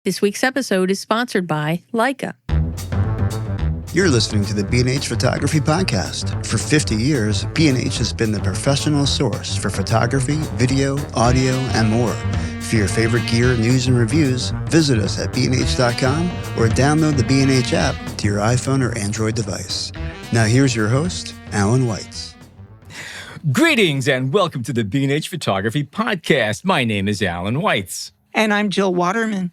This week's episode is sponsored by Leica. You're listening to the B&H Photography Podcast. For 50 years, B&H has been the professional source for photography, video, audio, and more. For your favorite gear, news, and reviews, visit us at bnh.com or download the B&H app to your iPhone or Android device. Now here's your host, Alan Weitz. Greetings and welcome to the B&H Photography Podcast. My name is Alan Weitz. And I'm Jill Waterman.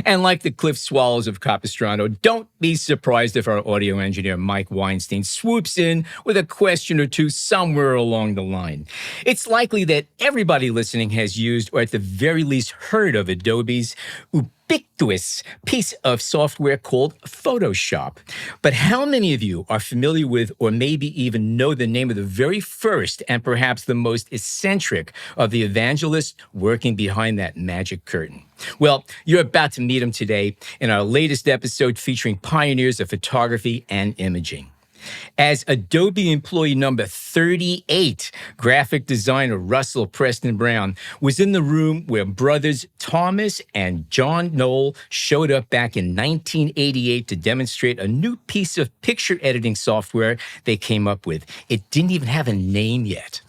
And like the cliff swallows of Capistrano, don't be surprised if our audio engineer, Mike Weinstein, swoops in with a question or two somewhere along the line. It's likely that everybody listening has used, or at the very least heard of, Adobe's ubiquitous piece of software called Photoshop. But how many of you are familiar with, or maybe even know the name of the very first and perhaps the most eccentric of the evangelists working behind that magic curtain? Well, you're about to meet him today in our latest episode featuring pioneers of photography and imaging. As Adobe employee number 38, graphic designer Russell Preston Brown was in the room where brothers Thomas and John Knoll showed up back in 1988 to demonstrate a new piece of picture editing software they came up with. It didn't even have a name yet.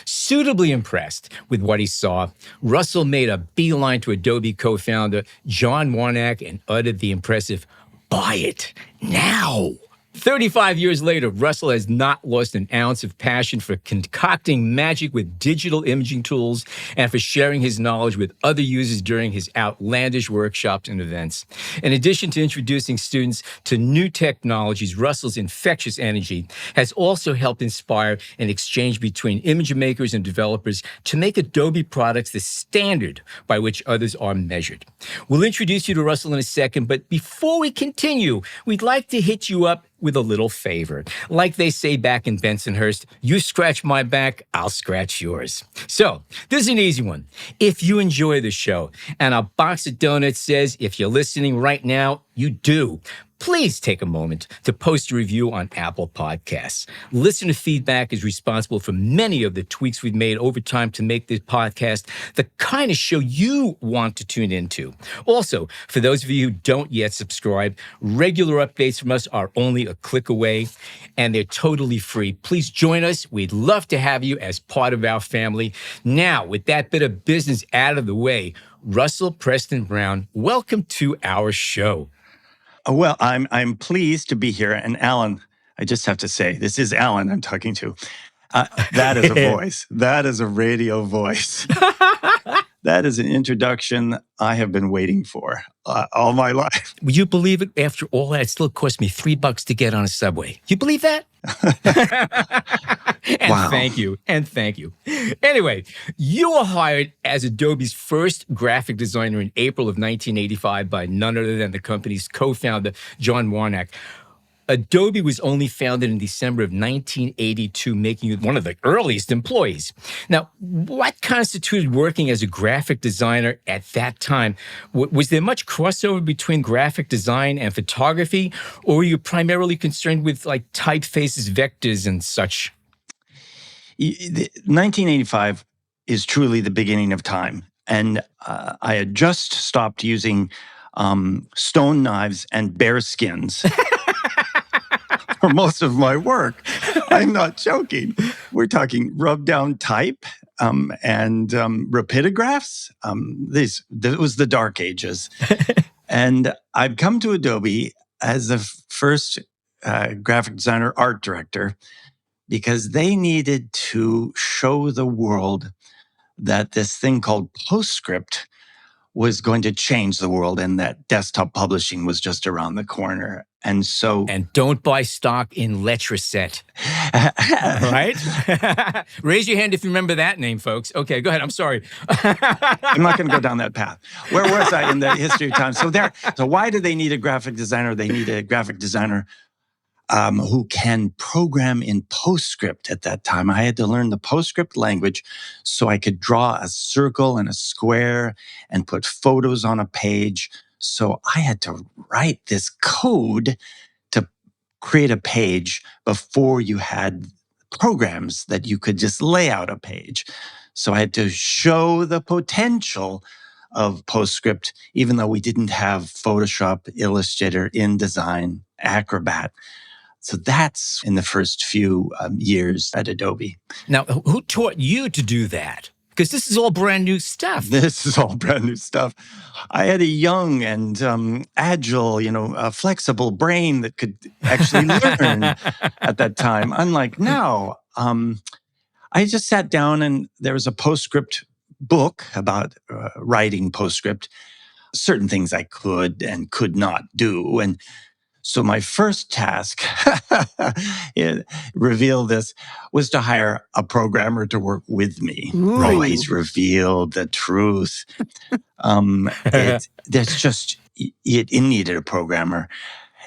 Suitably impressed with what he saw, Russell made a beeline to Adobe co-founder John Warnock and uttered the impressive, "Buy it now." 35 years later, Russell has not lost an ounce of passion for concocting magic with digital imaging tools and for sharing his knowledge with other users during his outlandish workshops and events. In addition to introducing students to new technologies, Russell's infectious energy has also helped inspire an exchange between image makers and developers to make Adobe products the standard by which others are measured. We'll introduce you to Russell in a second, but before we continue, we'd like to hit you up with a little favor. Like they say back in Bensonhurst, you scratch my back, I'll scratch yours. So, this is an easy one. If you enjoy the show, and a box of donuts says if you're listening right now, you do, please take a moment to post a review on Apple Podcasts. Listener feedback is responsible for many of the tweaks we've made over time to make this podcast the kind of show you want to tune into. Also, for those of you who don't yet subscribe, regular updates from us are only a click away, and they're totally free. Please join us. We'd love to have you as part of our family. Now, with that bit of business out of the way, Russell Preston Brown, welcome to our show. Well, I'm pleased to be here. And Alan, I just have to say, this is Alan I'm talking to. That is a voice. That is a radio voice. That is an introduction I have been waiting for all my life. Would you believe it? After all that, it still cost me $3 to get on a subway. You believe that? And wow. Thank you. And thank you. Anyway, you were hired as Adobe's first graphic designer in April of 1985 by none other than the company's co-founder, John Warnock. Adobe was only founded in December of 1982, making you one of the earliest employees. Now, what constituted working as a graphic designer at that time? Was there much crossover between graphic design and photography, or were you primarily concerned with like typefaces, vectors, and such? 1985 is truly the beginning of time. And I had just stopped using stone knives and bear skins for most of my work. I'm not joking. We're talking rub down type and rapidographs. This was the dark ages. And I've come to Adobe as the first graphic designer, art director, because they needed to show the world that this thing called PostScript was going to change the world and that desktop publishing was just around the corner. And so... And don't buy stock in Letraset. Right? Raise your hand if you remember that name, folks. Okay, go ahead. I'm sorry. I'm not going to go down that path. Where was I in the history of time? So why do they need a graphic designer? They need a graphic designer who can program in PostScript at that time. I had to learn the PostScript language so I could draw a circle and a square and put photos on a page. So I had to write this code to create a page before you had programs that you could just lay out a page. So I had to show the potential of PostScript, even though we didn't have Photoshop, Illustrator, InDesign, Acrobat. So that's in the first few years at Adobe. Now, who taught you to do that? Because this is all brand new stuff. This is all brand new stuff. I had a young and agile, flexible brain that could actually learn at that time. Unlike now, I just sat down and there was a PostScript book about writing PostScript, certain things I could and could not do. And so my first task, reveal this, was to hire a programmer to work with me. Ooh. Oh, he's revealed the truth. It needed a programmer.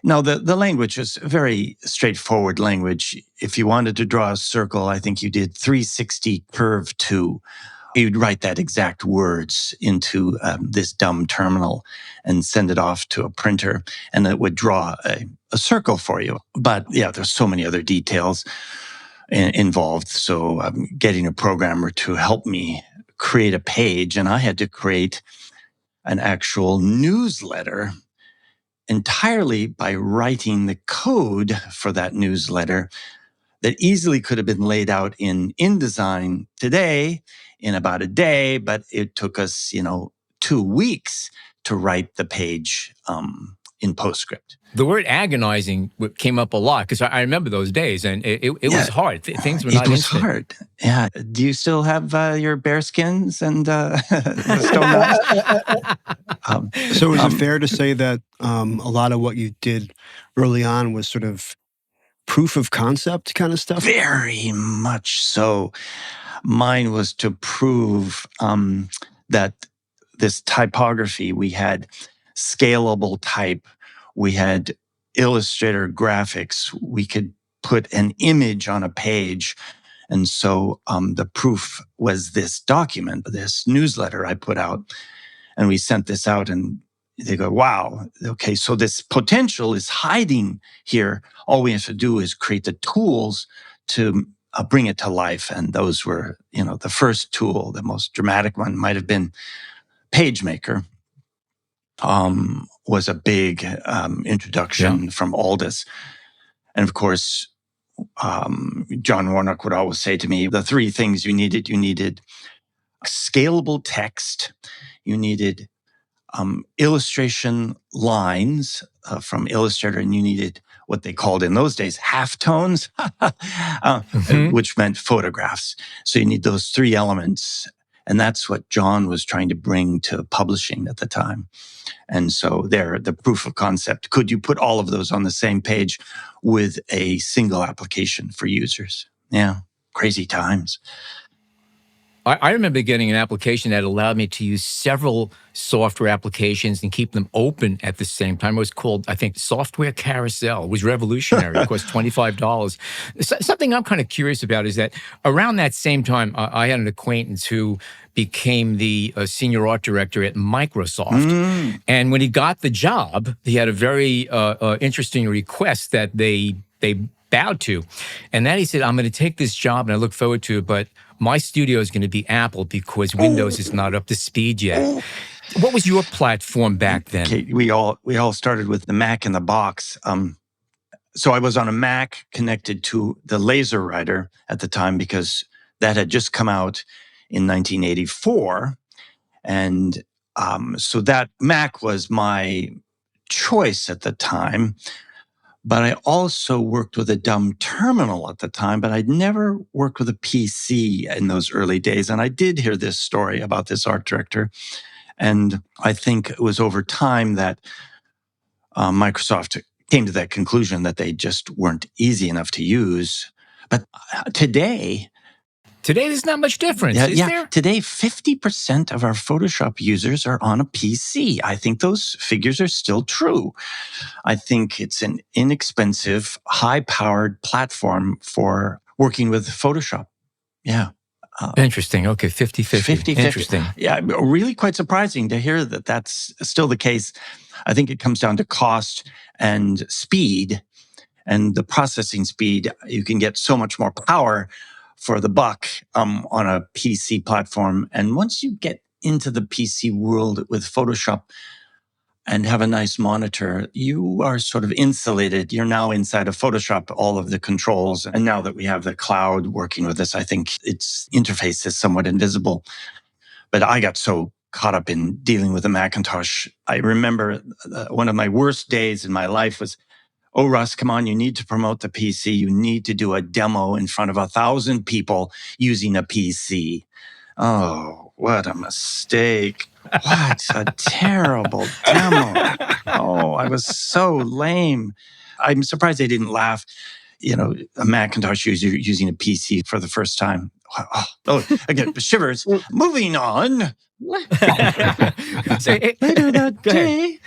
Now, the language was a very straightforward language. If you wanted to draw a circle, I think you did 360 curve 2. You'd write that exact words into this dumb terminal and send it off to a printer, and it would draw a circle for you. But yeah, there's so many other details involved. So getting a programmer to help me create a page, and I had to create an actual newsletter entirely by writing the code for that newsletter that easily could have been laid out in InDesign today in about a day, but it took us, 2 weeks to write the page in PostScript. The word agonizing came up a lot because I remember those days, and it was hard. Things were not It was instant. hard. Yeah. Do you still have your bear skins and the stone knives? So is it fair to say that a lot of what you did early on was sort of proof of concept kind of stuff? Very much so. Mine was to prove that this typography, we had scalable type, we had Illustrator graphics, we could put an image on a page. And so the proof was this document, this newsletter I put out. And we sent this out and they go, wow, okay, so this potential is hiding here. All we have to do is create the tools to bring it to life. And those were, the first tool, the most dramatic one might have been PageMaker, was a big introduction from Aldous. And of course, John Warnock would always say to me, the 3 things you needed scalable text, you needed illustration lines from Illustrator, and you needed what they called in those days halftones, which meant photographs. So you need those 3 elements. And that's what John was trying to bring to publishing at the time. And so there, the proof of concept. Could you put all of those on the same page with a single application for users? Yeah, crazy times. I remember getting an application that allowed me to use several software applications and keep them open at the same time. It was called, I think, Software Carousel. It was revolutionary. It cost $25. Something I'm kind of curious about is that around that same time, I had an acquaintance who became the senior art director at Microsoft. And when he got the job, he had a very interesting request that they bowed to. And that he said, I'm going to take this job and I look forward to it, but my studio is going to be Apple because Windows is not up to speed yet. What was your platform back then? Okay, we all started with the Mac in the box. So I was on a Mac connected to the Laser Writer at the time because that had just come out in 1984. And so that Mac was my choice at the time. But I also worked with a dumb terminal at the time, but I'd never worked with a PC in those early days. And I did hear this story about this art director. And I think it was over time that Microsoft came to that conclusion that they just weren't easy enough to use. But today, there's not much difference, is there? Today, 50% of our Photoshop users are on a PC. I think those figures are still true. I think it's an inexpensive, high-powered platform for working with Photoshop. Yeah. Interesting. Okay, 50-50. Interesting. Yeah, really quite surprising to hear that that's still the case. I think it comes down to cost and speed. And the processing speed, you can get so much more power for the buck on a PC platform. And once you get into the PC world with Photoshop and have a nice monitor, you are sort of insulated. You're now inside of Photoshop, all of the controls. And now that we have the cloud working with us, I think its interface is somewhat invisible. But I got so caught up in dealing with the Macintosh. I remember one of my worst days in my life was, oh, Russ, come on, you need to promote the PC. You need to do a demo in front of 1,000 people using a PC. Oh, what a mistake. What a terrible demo. Oh, I was so lame. I'm surprised they didn't laugh. A Macintosh user using a PC for the first time. Oh, again, shivers. Moving on. Later that day.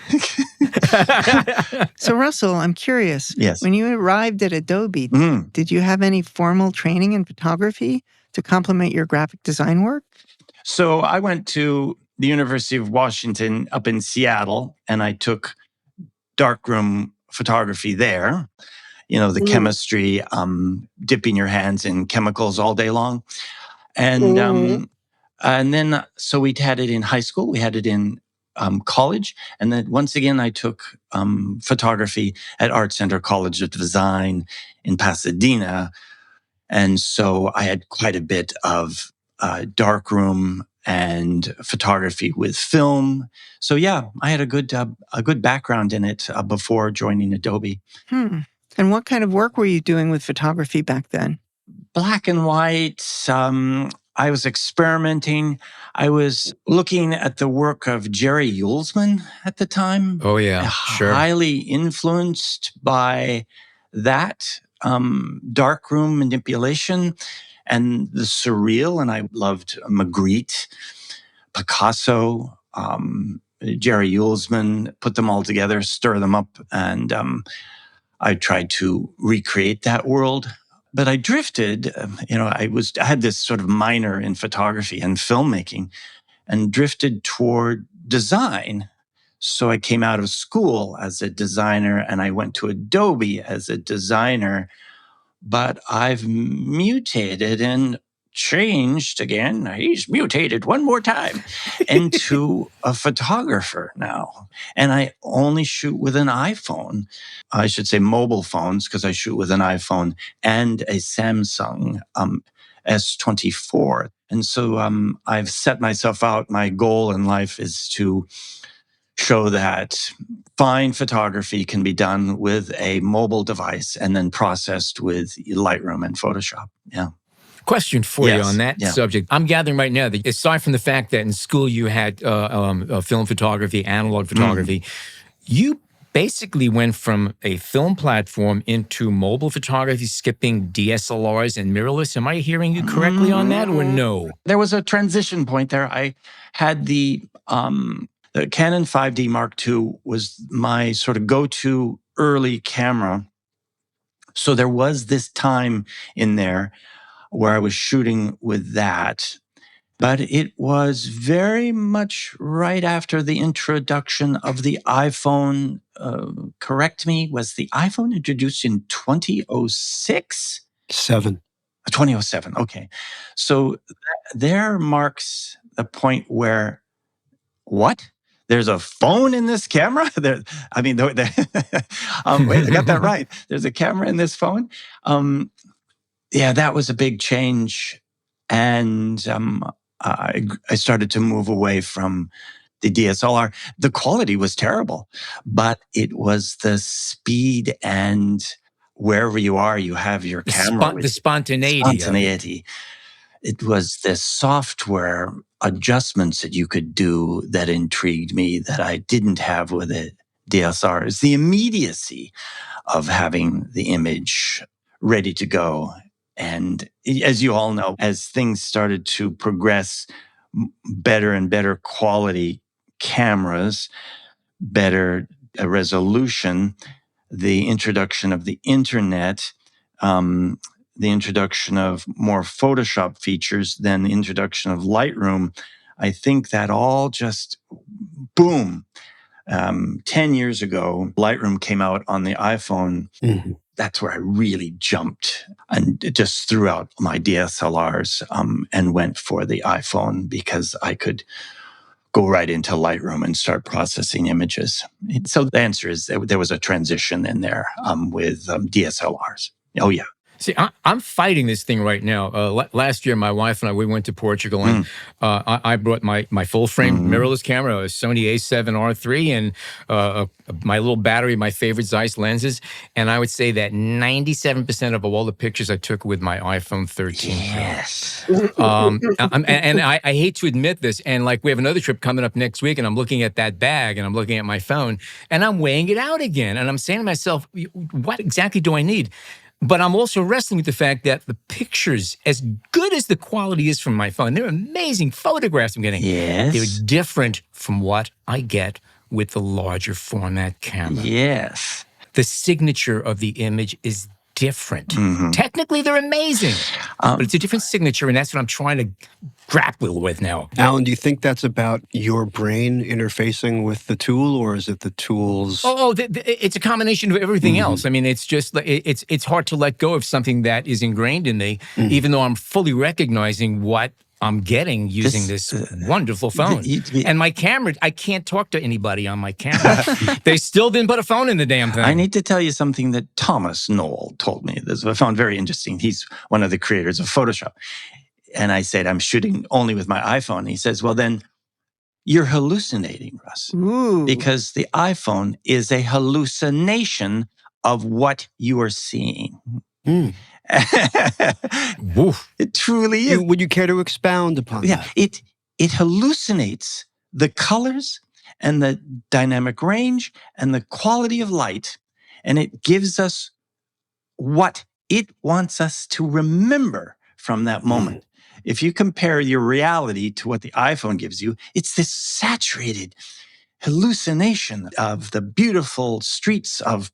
So, Russell, I'm curious. Yes. When you arrived at Adobe, did you have any formal training in photography to complement your graphic design work? So I went to the University of Washington up in Seattle, and I took darkroom photography there. The chemistry, dipping your hands in chemicals all day long. And then, so we had it in high school, we had it in college. And then once again, I took photography at Art Center College of Design in Pasadena. And so I had quite a bit of darkroom and photography with film. So yeah, I had a good background in it before joining Adobe. And what kind of work were you doing with photography back then? Black and white. I was experimenting. I was looking at the work of Jerry Ullsman at the time. Oh, yeah, sure. Highly influenced by that darkroom manipulation and the surreal. And I loved Magritte, Picasso, Jerry Ullsman, put them all together, stir them up. And I tried to recreate that world. But I drifted, I had this sort of minor in photography and filmmaking and drifted toward design. So I came out of school as a designer and I went to Adobe as a designer. But I've mutated and changed again. He's mutated one more time into a photographer now. And I only shoot with an iPhone. I should say mobile phones, because I shoot with an iPhone and a Samsung S24. And so I've set myself out. My goal in life is to show that fine photography can be done with a mobile device and then processed with Lightroom and Photoshop. Yeah. Question for you on that subject. I'm gathering right now that aside from the fact that in school you had film photography, analog photography, you basically went from a film platform into mobile photography, skipping DSLRs and mirrorless. Am I hearing you correctly on that or no? There was a transition point there. I had the Canon 5D Mark II was my sort of go-to early camera. So there was this time in there where I was shooting with that. But it was very much right after the introduction of the iPhone. Correct me, was the iPhone introduced in 2006? 2007, okay. So there marks the point where, what? There's a phone in this camera? Wait, I got that right. There's a camera in this phone? That was a big change. And I started to move away from the DSLR. The quality was terrible, but it was the speed and wherever you are, you have your camera. The spontaneity. It was the software adjustments that you could do that intrigued me that I didn't have with the DSLR. It's the immediacy of having the image ready to go. And as you all know, as things started to progress, better and better quality cameras, better resolution, the introduction of the internet, the introduction of more Photoshop features, then the introduction of Lightroom, I think that all just, boom. 10 years ago, Lightroom came out on the iPhone. Mm-hmm. That's where I really jumped and just threw out my DSLRs and went for the iPhone because I could go right into Lightroom and start processing images. So the answer is there was a transition in there with DSLRs. Oh, yeah. See, I'm fighting this thing right now. Last year, my wife and I, we went to Portugal, and I brought my full-frame mirrorless camera, a Sony A7R3, and my little battery, my favorite Zeiss lenses. And I would say that 97% of all the pictures I took with my iPhone 13. Yes. And I hate to admit this, and like we have another trip coming up next week, and I'm looking at that bag, and I'm looking at my phone, and I'm weighing it out again. And I'm saying to myself, what exactly do I need? But I'm also wrestling with the fact that the pictures, as good as the quality is from my phone, they're amazing photographs I'm getting. Yes. They're different from what I get with the larger format camera. Yes. The signature of the image is different. Technically, they're amazing, but it's a different signature, and that's what I'm trying to grapple with now. Alan, do you think that's about your brain interfacing with the tool, or is it the tool's? It's a combination of everything else. I mean, it's just it's hard to let go of something that is ingrained in me, even though I'm fully recognizing what I'm getting using this wonderful phone. And my camera, I can't talk to anybody on my camera. They still didn't put a phone in the damn thing. I need to tell you something that Thomas Knoll told me. This I found very interesting. He's one of the creators of Photoshop. And I said, I'm shooting only with my iPhone. He says, well, then you're hallucinating, Russ. Ooh. Because the iPhone is a hallucination of what you are seeing. It truly is. Would you care to expound upon that? It hallucinates the colors and the dynamic range and the quality of light, and it gives us what it wants us to remember from that moment. If you compare your reality to what the iPhone gives you, it's this saturated hallucination of the beautiful streets of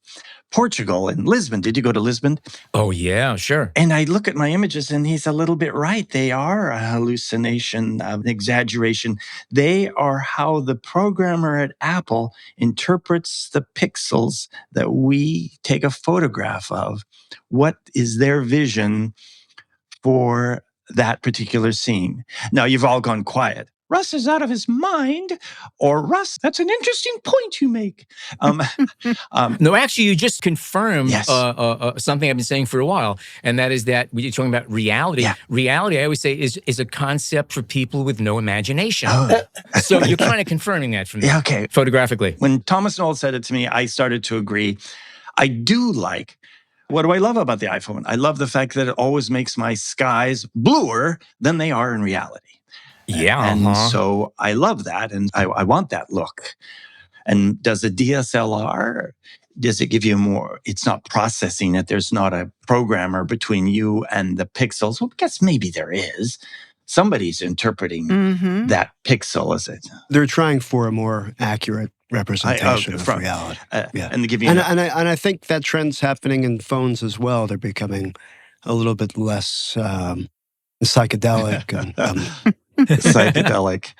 Portugal and Lisbon. Did you go to Lisbon? Oh, yeah, sure. And I look at my images and he's a little bit right. They are a hallucination, an exaggeration. They are how the programmer at Apple interprets the pixels that we take a photograph of. What is their vision for that particular scene? Now, you've all gone quiet. Russ is out of his mind, or Russ, that's an interesting point you make. No, actually, you just confirmed Yes. something I've been saying for a while, and that is that when you're talking about reality, reality, I always say, is a concept for people with no imagination. So you're kind of confirming that for me, Okay. photographically. When Thomas Knoll said it to me, I started to agree. I do like, what do I love about the iPhone? I love the fact that it always makes my skies bluer than they are in reality. Yeah. And so I love that, and I want that look. And does a DSLR, does it give you more? It's not processing it. There's not a programmer between you and the pixels. Well, I guess maybe there is. Somebody's interpreting that pixel as it. They're trying for a more accurate representation of reality. And they give you. And I think that trend's happening in phones as well. They're becoming a little bit less psychedelic. Psychedelic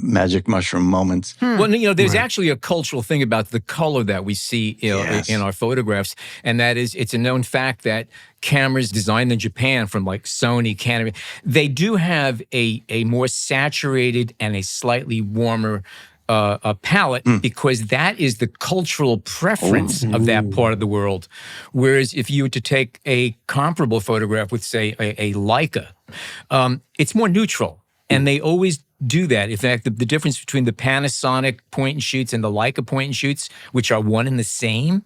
magic mushroom moments. Well, there's actually a cultural thing about the color that we see in our photographs, and that is, it's a known fact that cameras designed in Japan from like Sony, Canon, they do have a more saturated and a slightly warmer a palette, because that is the cultural preference of that part of the world. Whereas if you were to take a comparable photograph with, say, a Leica, it's more neutral. And they always do that. In fact, the difference between the Panasonic point-and-shoots and the Leica point-and-shoots, which are one and the same,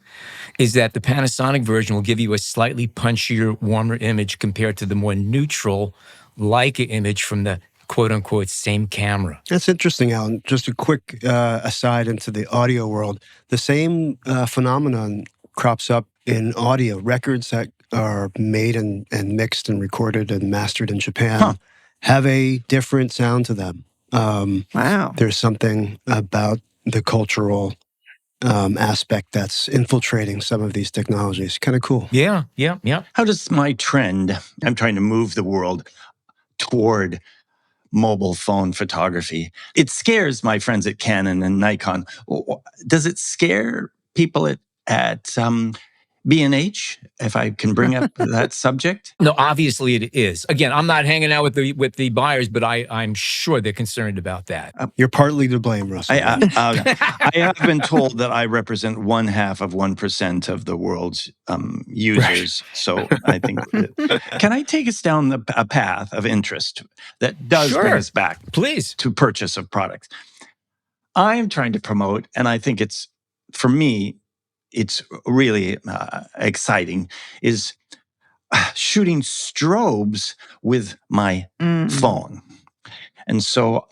is that the Panasonic version will give you a slightly punchier, warmer image compared to the more neutral Leica image from the quote-unquote same camera. That's interesting, Alan. Just a quick aside into the audio world. The same phenomenon crops up in audio. Records that are made and mixed and recorded and mastered in Japan have a different sound to them. Wow. There's something about the cultural aspect that's infiltrating some of these technologies. Kind of cool. Yeah. How does my trend, I'm trying to move the world toward mobile phone photography. It scares my friends at Canon and Nikon. Does it scare people at B&H, if I can bring up that subject. No, obviously it is. Again, I'm not hanging out with the buyers, but I'm sure they're concerned about that. You're partly to blame, Russell. I have been told that I represent 1/2% of the world's users. Right. So I think, can I take us down a path of interest that does bring us back, please, to purchase of products? I'm trying to promote, and I think it's, for me, it's really exciting, is shooting strobes with my phone. And so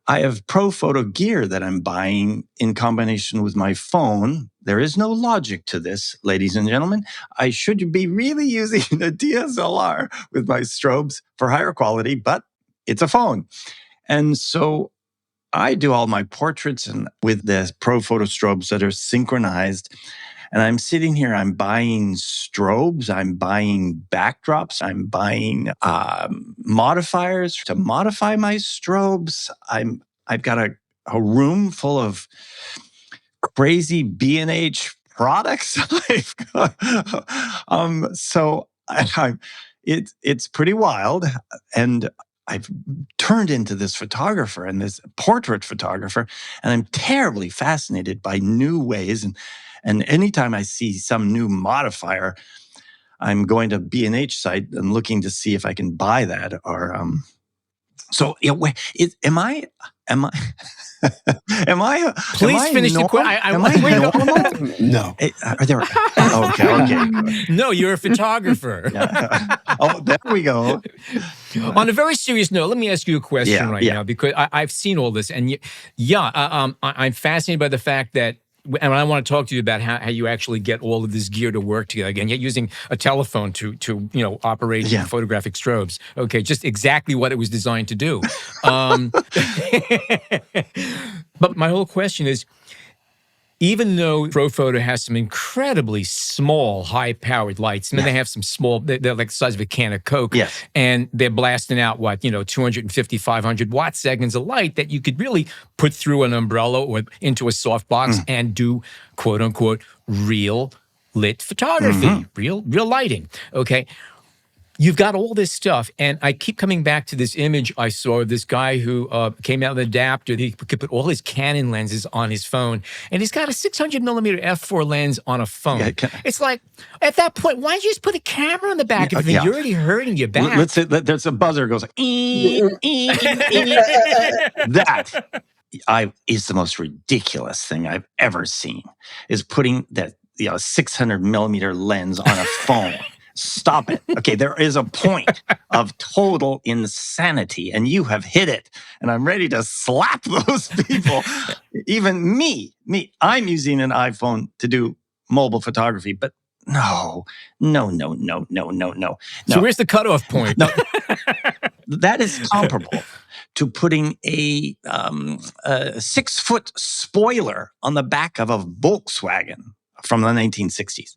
I have Profoto gear that I'm buying in combination with my phone. There is no logic to this, ladies and gentlemen. I should be really using a DSLR with my strobes for higher quality, but it's a phone. And so I do all my portraits and with the Profoto strobes that are synchronized. And I'm sitting here, I'm buying strobes, I'm buying backdrops, I'm buying modifiers to modify my strobes. I've got a room full of crazy B&H products. It's pretty wild. And I've turned into this photographer and this portrait photographer, and I'm terribly fascinated by new ways. And anytime I see some new modifier, I'm going to B&H site and looking to see if I can buy that. Or am I? Please finish the question. Am I normal? No. Are there? Okay. No, you're a photographer. Oh, there we go. On a very serious note, let me ask you a question now, because I've seen all this, and I'm fascinated by the fact that, and I want to talk to you about how you actually get all of this gear to work together. Again, you're using a telephone to operate photographic strobes. Okay, just exactly what it was designed to do. But my whole question is, even though Profoto has some incredibly small, high-powered lights, and then they have some small, they're like the size of a can of Coke, and they're blasting out, 250, 500 watt seconds of light that you could really put through an umbrella or into a softbox and do, quote-unquote, real lit photography, real lighting, okay? You've got all this stuff, and I keep coming back to this image I saw of this guy who came out with an adapter. He could put all his Canon lenses on his phone, and he's got a 600 millimeter f4 lens on a phone. It's like, at that point, why don't you just put a camera on the back of it? You're already hurting your back. Let's say there's a buzzer goes like, that is the most ridiculous thing I've ever seen, is putting that 600 millimeter lens on a phone. Stop it. Okay, there is a point of total insanity, and you have hit it. And I'm ready to slap those people. Even me, I'm using an iPhone to do mobile photography, but no. So where's the cutoff point? No. That is comparable to putting a 6-foot spoiler on the back of a Volkswagen from the 1960s.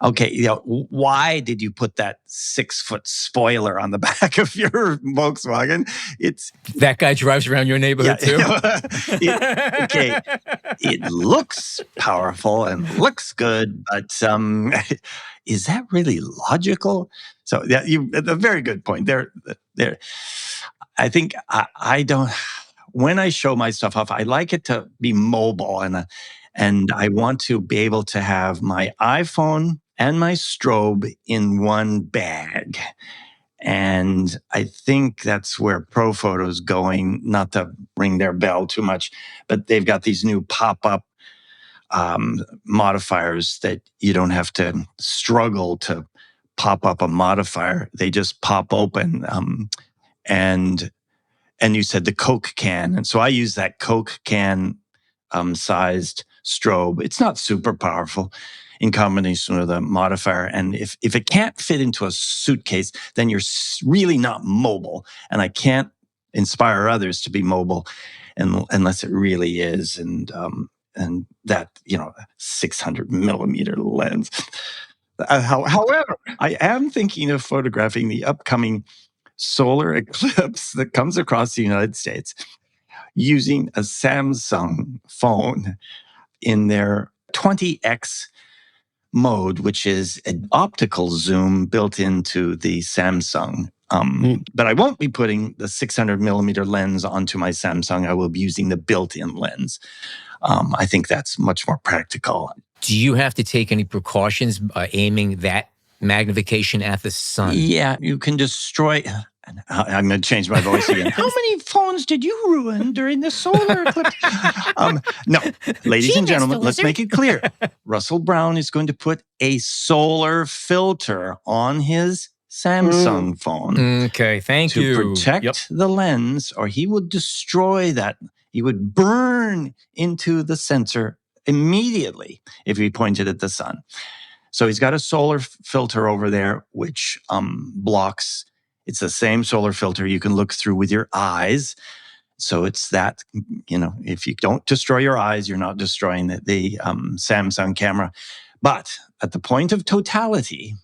Okay, why did you put that 6-foot spoiler on the back of your Volkswagen? That guy drives around your neighborhood too. It looks powerful and looks good, but is that really logical? So a very good point. There. I think I don't. When I show my stuff off, I like it to be mobile, and I want to be able to have my iPhone and my strobe in one bag. And I think that's where Profoto's going, not to ring their bell too much, but they've got these new pop-up modifiers that you don't have to struggle to pop up a modifier. They just pop open. And you said the Coke can. And so I use that Coke can sized strobe. It's not super powerful in combination with a modifier. And if it can't fit into a suitcase, then you're really not mobile. And I can't inspire others to be mobile unless it really is. And that, 600 millimeter lens. However, I am thinking of photographing the upcoming solar eclipse that comes across the United States using a Samsung phone in their 20x mode, which is an optical zoom built into the Samsung. But I won't be putting the 600 millimeter lens onto my Samsung. I will be using the built-in lens. I think that's much more practical. Do you have to take any precautions by aiming that magnification at the sun? Yeah, you can destroy... I'm going to change my voice again. How many phones did you ruin during the solar eclipse? No, ladies and gentlemen, let's make it clear. Russell Brown is going to put a solar filter on his Samsung phone. Okay, thank you. To protect the lens, or he would destroy that. He would burn into the sensor immediately if he pointed at the sun. So he's got a solar filter over there, which blocks. It's the same solar filter you can look through with your eyes. So it's that, if you don't destroy your eyes, you're not destroying the Samsung camera. But at the point of totality,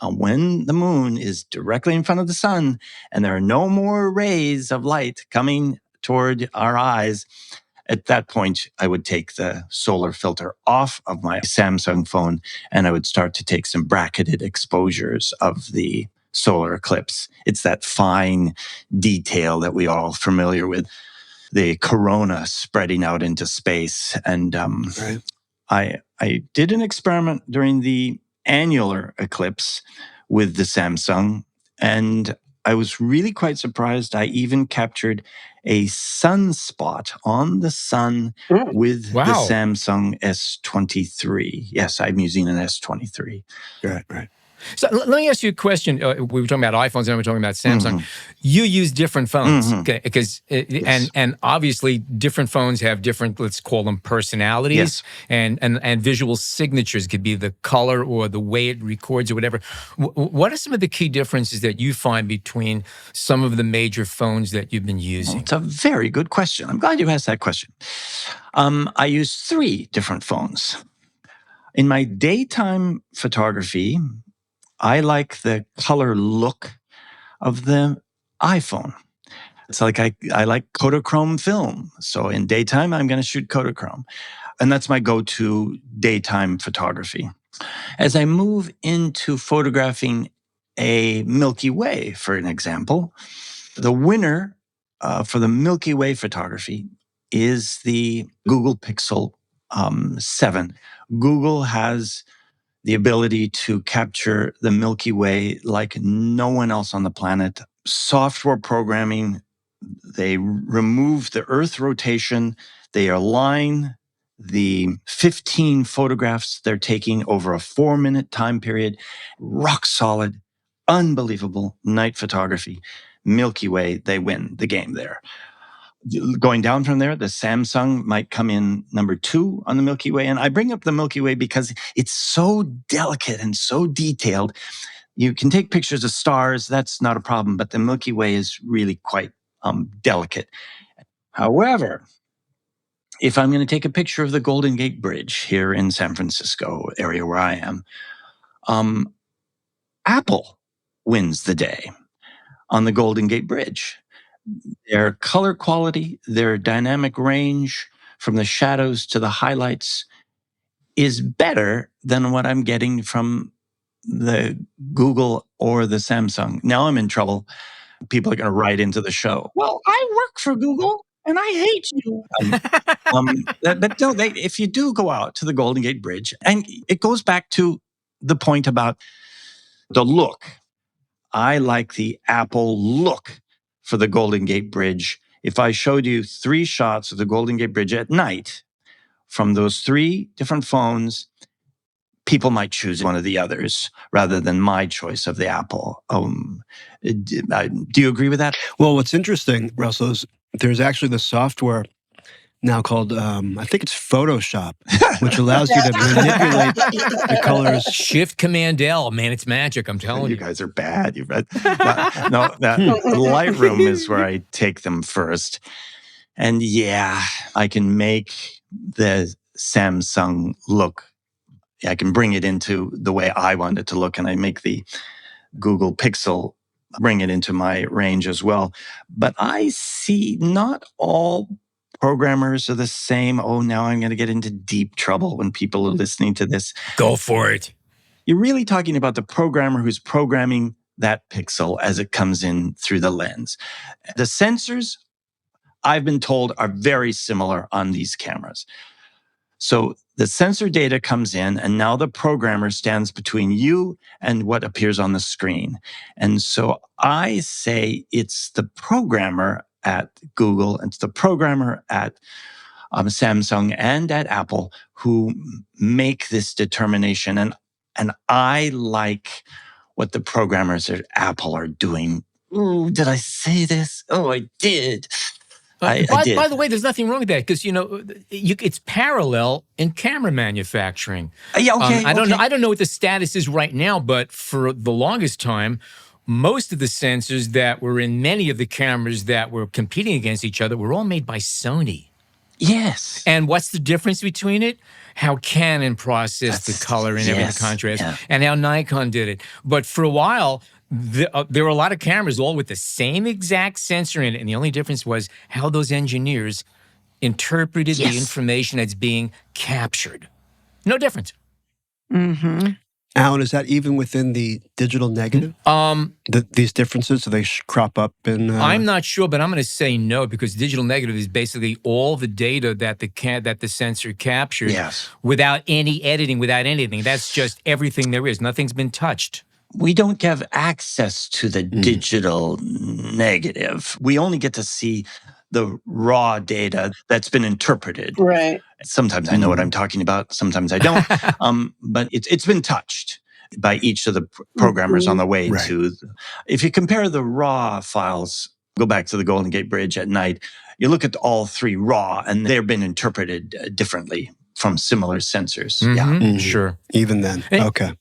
when the moon is directly in front of the sun and there are no more rays of light coming toward our eyes, at that point, I would take the solar filter off of my Samsung phone and I would start to take some bracketed exposures of the solar eclipse. It's that fine detail that we all familiar with, the corona spreading out into space. And I did an experiment during the annular eclipse with the Samsung, and I was really quite surprised. I even captured a sunspot on the sun with the Samsung S23. Yes, I'm using an S23. Right. So let me ask you a question. We were talking about iPhones, and we were talking about Samsung. You use different phones, okay? Because and obviously different phones have different, let's call them personalities, and visual signatures. Could be the color or the way it records or whatever. What are some of the key differences that you find between some of the major phones that you've been using? It's a very good question. I'm glad you asked that question. I use 3 different phones. In my daytime photography, I like the color look of the iPhone. It's like I like Kodachrome film. So in daytime, I'm going to shoot Kodachrome. And that's my go-to daytime photography. As I move into photographing a Milky Way, for an example, the winner for the Milky Way photography is the Google Pixel 7. Google has the ability to capture the Milky Way like no one else on the planet. Software programming, they remove the Earth rotation, they align the 15 photographs they're taking over a 4-minute time period. Rock solid, unbelievable night photography. Milky Way, they win the game there. Going down from there, the Samsung might come in number 2 on the Milky Way. And I bring up the Milky Way because it's so delicate and so detailed. You can take pictures of stars, that's not a problem, but the Milky Way is really quite delicate. However, if I'm going to take a picture of the Golden Gate Bridge here in San Francisco area where I am, Apple wins the day on the Golden Gate Bridge. Their color quality, their dynamic range from the shadows to the highlights is better than what I'm getting from the Google or the Samsung. Now I'm in trouble. People are going to write into the show. Well, I work for Google and I hate you. But no, if you do go out to the Golden Gate Bridge, and it goes back to the point about the look. I like the Apple look for the Golden Gate Bridge. If I showed you 3 shots of the Golden Gate Bridge at night from those 3 different phones, people might choose one of the others rather than my choice of the Apple. Do you agree with that? Well, what's interesting, Russell, is there's actually the software now called, I think it's Photoshop, which allows you to manipulate the colors. Shift Command L, man, it's magic, I'm telling you. You guys are bad. Lightroom is where I take them first. And yeah, I can make the Samsung look. I can bring it into the way I want it to look, and I make the Google Pixel bring it into my range as well. But I see not all programmers are the same. Oh, now I'm going to get into deep trouble when people are listening to this. Go for it. You're really talking about the programmer who's programming that pixel as it comes in through the lens. The sensors, I've been told, are very similar on these cameras. So the sensor data comes in, and now the programmer stands between you and what appears on the screen. And so I say it's the programmer at Google, it's the programmer at Samsung and at Apple who make this determination. And I like what the programmers at Apple are doing. Ooh, did I say this? Oh, I did. I did. By the way, there's nothing wrong with that because it's parallel in camera manufacturing. Yeah, okay. I don't know what the status is right now, but for the longest time, most of the sensors that were in many of the cameras that were competing against each other were all made by Sony. Yes. And what's the difference between it? How Canon processed the color and everything, the contrast, and how Nikon did it. But for a while, there were a lot of cameras all with the same exact sensor in it, and the only difference was how those engineers interpreted the information that's being captured. No difference. Mm-hmm. Alan, is that even within the digital negative? These differences, do they crop up in? I'm not sure, but I'm going to say no because digital negative is basically all the data that the sensor captured without any editing, without anything. That's just everything there is. Nothing's been touched. We don't have access to the digital negative. We only get to see the raw data that's been interpreted. Right. Sometimes I know what I'm talking about. Sometimes I don't. But it's been touched by each of the programmers on the way to. If you compare the raw files, go back to the Golden Gate Bridge at night, you look at all three raw, and they've been interpreted differently from similar sensors. Sure. Even then. Okay.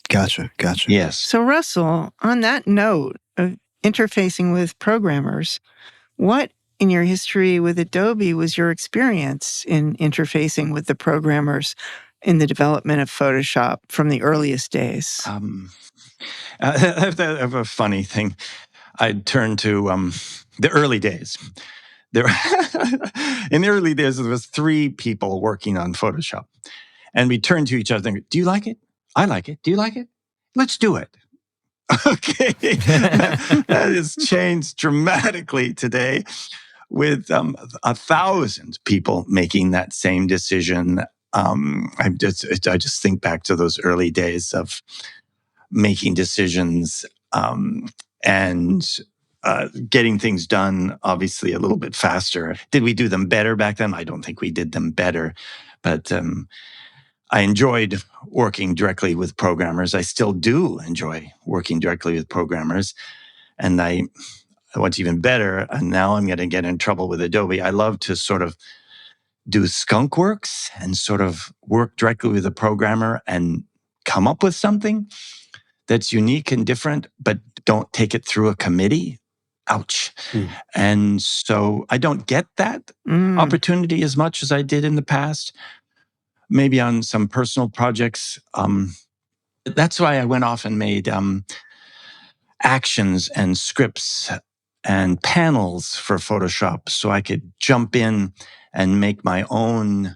Gotcha. Yes. So, Russell, on that note of interfacing with programmers, what in your history with Adobe was your experience in interfacing with the programmers in the development of Photoshop from the earliest days? I have a funny thing. I turned to the early days. In the early days, there was 3 people working on Photoshop. And we turned to each other and go, do you like it? I like it. Do you like it? Let's do it. Okay. That has changed dramatically today with 1,000 people making that same decision. I just think back to those early days of making decisions and getting things done, obviously, a little bit faster. Did we do them better back then? I don't think we did them better. But I enjoyed working directly with programmers. I still do enjoy working directly with programmers. And what's even better, and now I'm going to get in trouble with Adobe, I love to sort of do skunk works and sort of work directly with a programmer and come up with something that's unique and different, but don't take it through a committee. Ouch. And so I don't get that opportunity as much as I did in the past. Maybe on some personal projects. That's why I went off and made actions and scripts and panels for Photoshop so I could jump in and make my own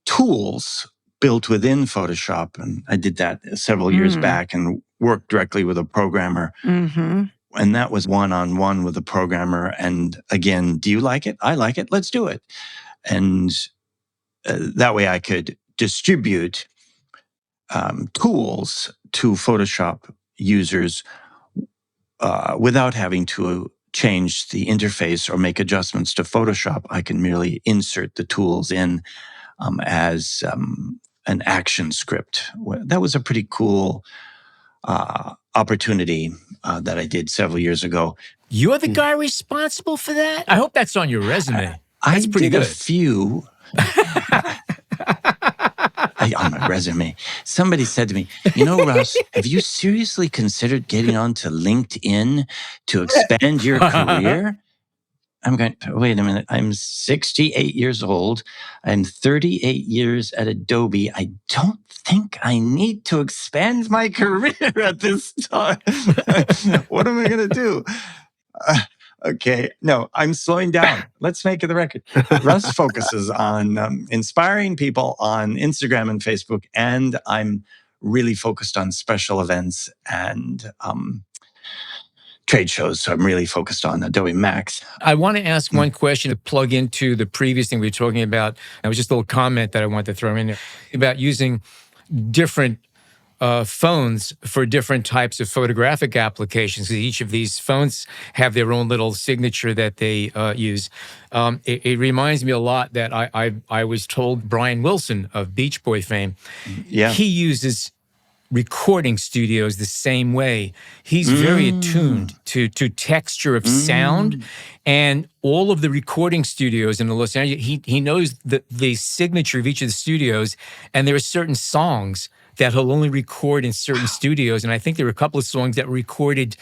tools built within Photoshop. And I did that several years back and worked directly with a programmer. And that was one-on-one with a programmer. And again, do you like it? I like it. Let's do it. And that way I could distribute tools to Photoshop users without having to change the interface or make adjustments to Photoshop. I can merely insert the tools in as an action script. That was a pretty cool opportunity that I did several years ago. You're the guy responsible for that? I hope that's on your resume. That's pretty good. A few. On my resume, somebody said to me, Russ, have you seriously considered getting onto LinkedIn to expand your career? I'm going, wait a minute, I'm 68 years old. I'm 38 years at Adobe. I don't think I need to expand my career at this time. What am I going to do? Okay, no, I'm slowing down. Let's make it the record. Russ focuses on inspiring people on Instagram and Facebook, and I'm really focused on special events and trade shows. So I'm really focused on Adobe Max. I want to ask one question to plug into the previous thing we were talking about. It was just a little comment that I wanted to throw in there about using different phones for different types of photographic applications. Each of these phones have their own little signature that they use. It reminds me a lot that I was told Brian Wilson of Beach Boy fame, he uses recording studios the same way. He's very attuned to texture of sound, and all of the recording studios in Los Angeles, he knows the signature of each of the studios, and there are certain songs that he'll only record in certain studios. And I think there were a couple of songs that were recorded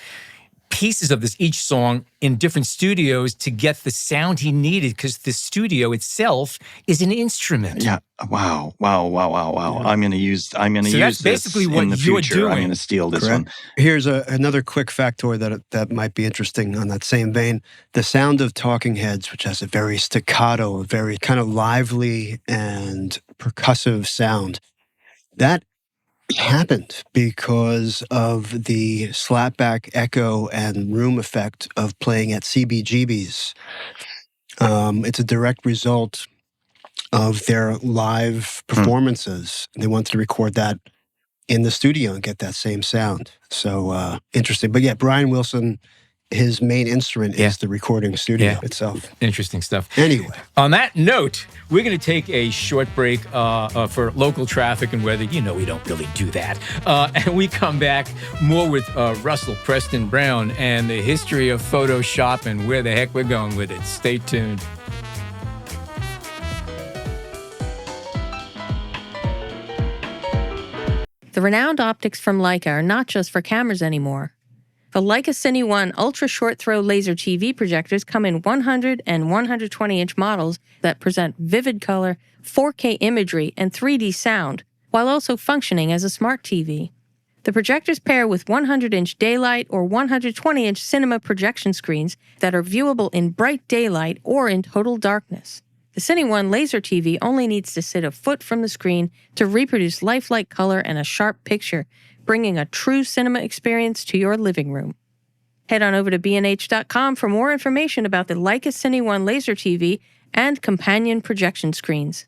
pieces of each song in different studios to get the sound he needed, because the studio itself is an instrument. Yeah. Wow. Yeah. I'm going to use that's basically this what in the you're future. doing. I'm going to steal this one. Here's another quick factoid that might be interesting on that same vein. The sound of Talking Heads, which has a very staccato, a very kind of lively and percussive sound, that happened because of the slapback echo and room effect of playing at CBGB's. It's a direct result of their live performances. They wanted to record that in the studio and get that same sound. So interesting. But yeah, Brian Wilson, his main instrument is the recording studio itself. Interesting stuff. Anyway. On that note, we're going to take a short break for local traffic and weather. You know we don't really do that. And we come back more with Russell Preston Brown and the history of Photoshop and where the heck we're going with it. Stay tuned. The renowned optics from Leica are not just for cameras anymore. The Leica Cine 1 ultra-short-throw laser TV projectors come in 100 and 120-inch models that present vivid color, 4K imagery, and 3D sound, while also functioning as a smart TV. The projectors pair with 100-inch daylight or 120-inch cinema projection screens that are viewable in bright daylight or in total darkness. The Cine 1 laser TV only needs to sit a foot from the screen to reproduce lifelike color and a sharp picture, bringing a true cinema experience to your living room. Head on over to bnh.com for more information about the Leica Cine 1 laser TV and companion projection screens.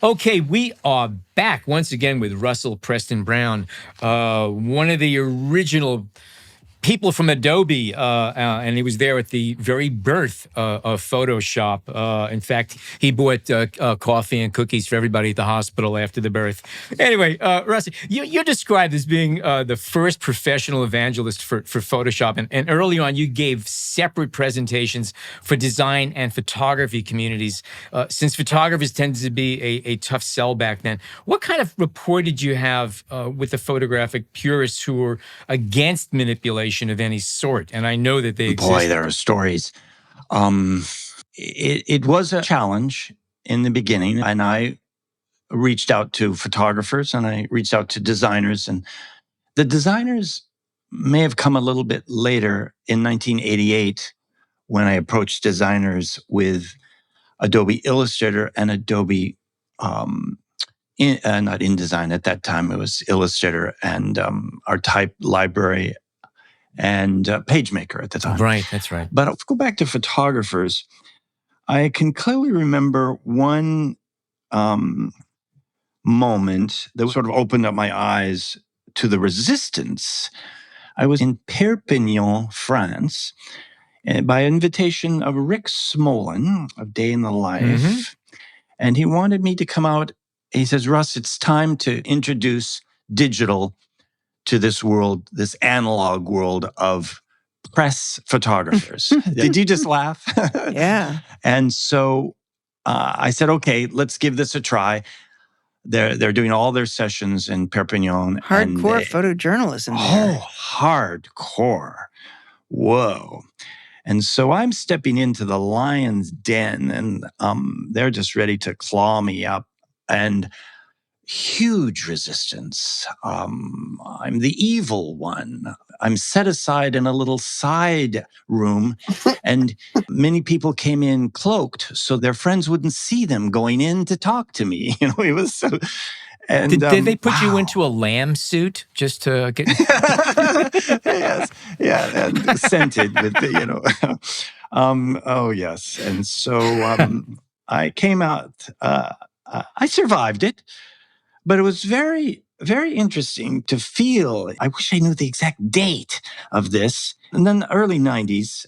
Okay, we are back once again with Russell Preston Brown, one of the original people from Adobe, and he was there at the very birth of Photoshop. In fact, he bought coffee and cookies for everybody at the hospital after the birth. Anyway, Russ, you're described as being the first professional evangelist for Photoshop, and early on you gave separate presentations for design and photography communities. Since photographers tended to be a tough sell back then, what kind of rapport did you have with the photographic purists who were against manipulation of any sort? And I know that they exist. Boy, there are stories. It was a challenge in the beginning, and I reached out to photographers and I reached out to designers, and the designers may have come a little bit later in 1988 when I approached designers with Adobe Illustrator and Adobe, not InDesign at that time, it was Illustrator and our type library and PageMaker at the time. Right, that's right. But if we go back to photographers, I can clearly remember one moment that sort of opened up my eyes to the resistance. I was in Perpignan, France, by invitation of Rick Smolin of Day in the Life. And he wanted me to come out. He says, Russ, it's time to introduce digital to this world, this analog world of press photographers. Did you just laugh? Yeah. And so I said, okay, let's give this a try. They're doing all their sessions in Perpignan. Hardcore photojournalism there. Oh, hardcore. Whoa. And so I'm stepping into the lion's den, and they're just ready to claw me up. And huge resistance. I'm the evil one. I'm set aside in a little side room, and many people came in cloaked so their friends wouldn't see them going in to talk to me. It was so. And Did they put you wow. into a lamb suit just to get? Yes, yeah, and scented with the. Oh yes, and so I came out. I survived it, but it was very, very interesting to feel. I wish I knew the exact date of this. And then the early 90s,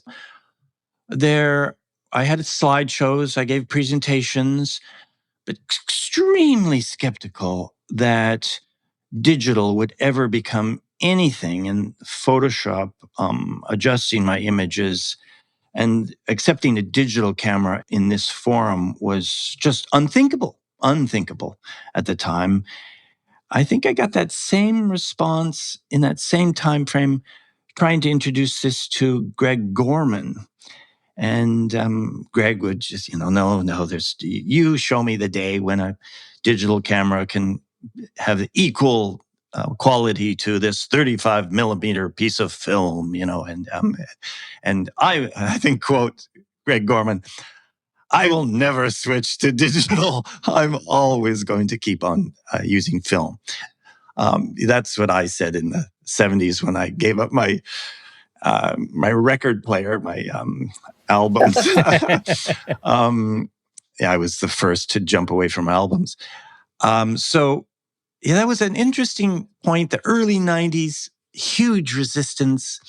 I had slideshows, I gave presentations, but extremely skeptical that digital would ever become anything. And Photoshop, adjusting my images and accepting a digital camera in this forum was just unthinkable at the time. I think I got that same response in that same time frame trying to introduce this to Greg Gorman. And Greg would just, no, you show me the day when a digital camera can have equal quality to this 35 millimeter piece of film, and I think, quote, Greg Gorman, I will never switch to digital. I'm always going to keep on using film. That's what I said in the 70s when I gave up my record player, my albums. I was the first to jump away from albums. So that was an interesting point. The early 90s, huge resistance.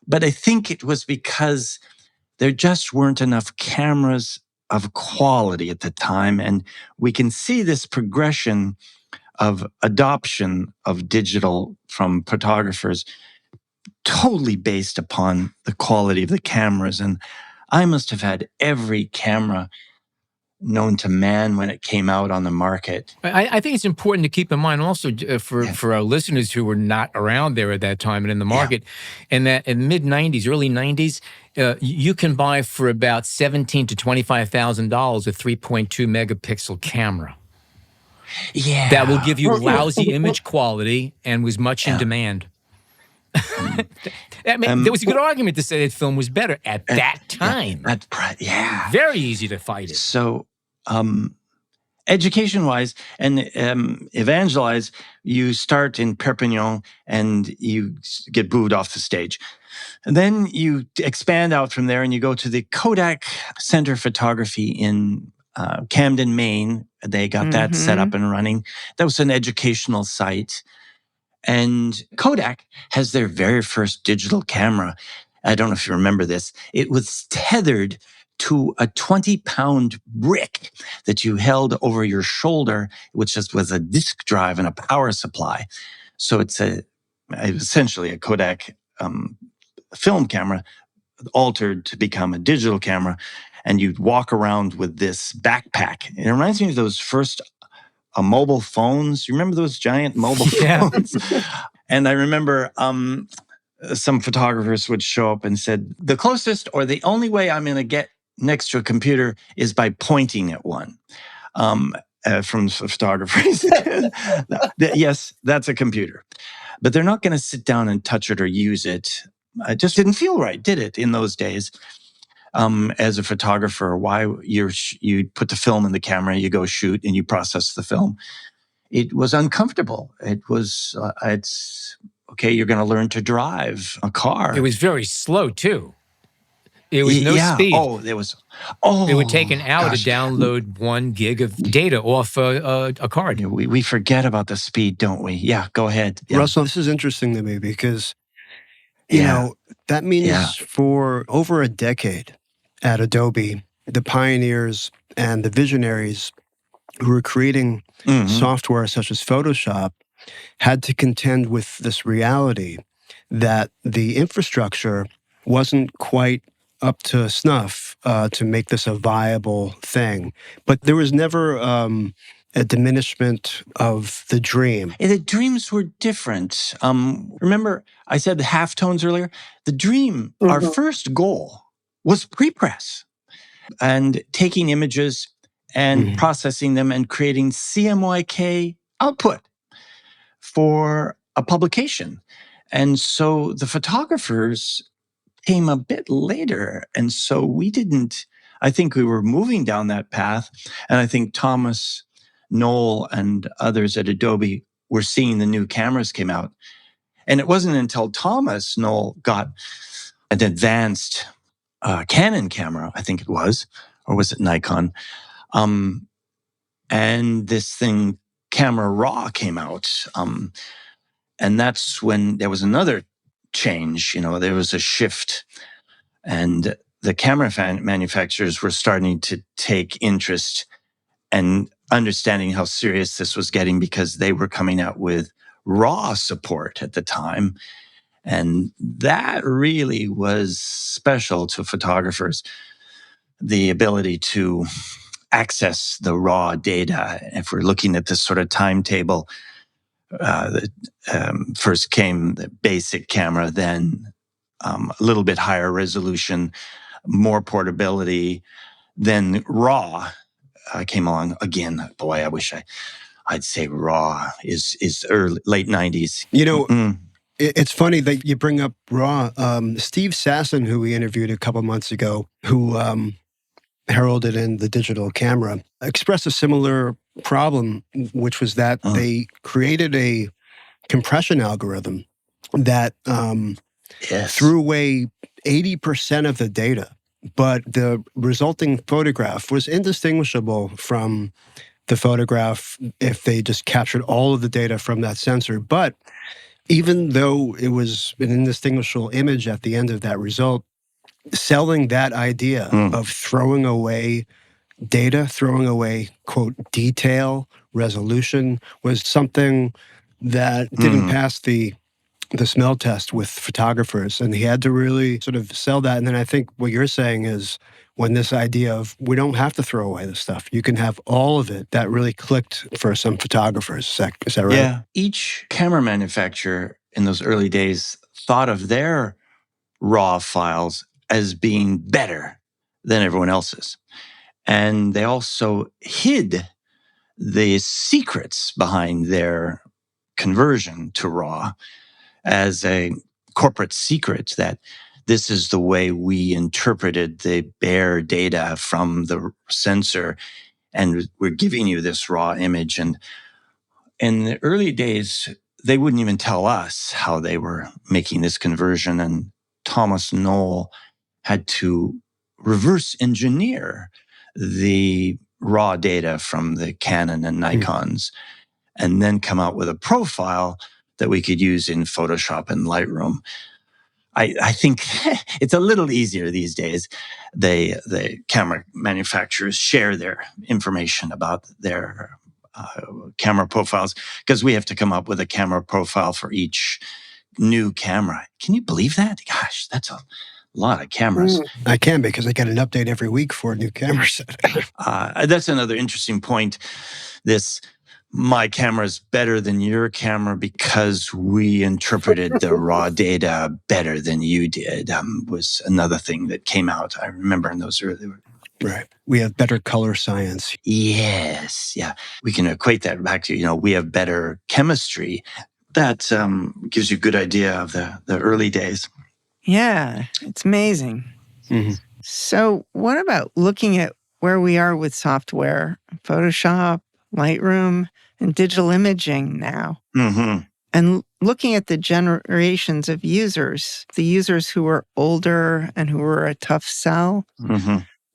But I think it was because there just weren't enough cameras of quality at the time. And we can see this progression of adoption of digital from photographers totally based upon the quality of the cameras. And I must have had every camera known to man when it came out on the market. I think it's important to keep in mind also for our listeners who were not around there at that time and in the market, and that in mid-90s, early 90s, you can buy for about $17,000 to $25,000 a 3.2 megapixel camera. Yeah. That will give you lousy image quality and was much in demand. There was a good argument to say that film was better at that time. Very easy to fight it. So, education-wise and evangelize, you start in Perpignan and you get booed off the stage. And then you expand out from there and you go to the Kodak Center Photography in Camden, Maine. They got that set up and running. That was an educational site. And Kodak has their very first digital camera. I don't know if you remember this. It was tethered to a 20-pound brick that you held over your shoulder, which was a disk drive and a power supply. So it's essentially a Kodak film camera altered to become a digital camera. And you'd walk around with this backpack. It reminds me of those first mobile phones. You remember those giant mobile phones? And I remember some photographers would show up and said, the closest or the only way I'm going to get next to a computer is by pointing at one. From photographers. Yes, that's a computer. But they're not going to sit down and touch it or use it. It just didn't feel right, did it, in those days? As a photographer, why you put the film in the camera, you go shoot, and you process the film. It was uncomfortable. It was, it's, okay, you're going to learn to drive a car. It was very slow, too. It was no speed. It would take an hour to download 1 gig of data off a card. We forget about the speed, don't we? Yeah, go ahead. Yeah. Russell, this is interesting to me because, you know, that means for over a decade at Adobe, the pioneers and the visionaries who were creating software such as Photoshop had to contend with this reality that the infrastructure wasn't quite up to snuff to make this a viable thing. But there was never a diminishment of the dream. The dreams were different. Remember, I said the halftones earlier? The dream, our first goal, was prepress and taking images and processing them and creating CMYK output for a publication. And so the photographers came a bit later. And so I think we were moving down that path. And I think Thomas Knoll and others at Adobe were seeing the new cameras came out. And it wasn't until Thomas Knoll got an advanced Canon camera, I think it was, or was it Nikon? And this thing, Camera Raw, came out. And that's when there was another change. There was a shift. And the camera manufacturers were starting to take interest and understanding how serious this was getting, because they were coming out with RAW support at the time. And that really was special to photographers, the ability to access the raw data. If we're looking at this sort of timetable, first came the basic camera, then a little bit higher resolution, more portability, then RAW came along again. Boy, I wish I'd say RAW is late 90s. It's funny that you bring up RAW. Steve Sasson, who we interviewed a couple months ago, who heralded in the digital camera, expressed a similar problem, which was that they created a compression algorithm that threw away 80% of the data, but the resulting photograph was indistinguishable from the photograph if they just captured all of the data from that sensor. But even though it was an indistinguishable image at the end of that result, selling that idea of throwing away data, throwing away, quote, detail, resolution, was something that didn't pass the smell test with photographers. And he had to really sort of sell that. And then I think what you're saying is, when this idea of we don't have to throw away the stuff, you can have all of it, that really clicked for some photographers. Is that right? Yeah. Each camera manufacturer in those early days thought of their RAW files as being better than everyone else's. And they also hid the secrets behind their conversion to RAW as a corporate secret, that this is the way we interpreted the bare data from the sensor, and we're giving you this raw image. And in the early days, they wouldn't even tell us how they were making this conversion. And Thomas Knoll had to reverse engineer the raw data from the Canon and Nikons, and then come out with a profile that we could use in Photoshop and Lightroom. I think it's a little easier these days. The camera manufacturers share their information about their camera profiles, because we have to come up with a camera profile for each new camera. Can you believe that? Gosh, that's a lot of cameras. I can, because I get an update every week for a new camera set. That's another interesting point. My camera is better than your camera because we interpreted the raw data better than you did, was another thing that came out. I remember in those early. Right. We have better color science. Yes. Yeah. We can equate that back to, we have better chemistry. That gives you a good idea of the early days. Yeah, it's amazing. So what about looking at where we are with software, Photoshop, Lightroom, and digital imaging now? And looking at the generations of users, the users who are older and who are a tough sell,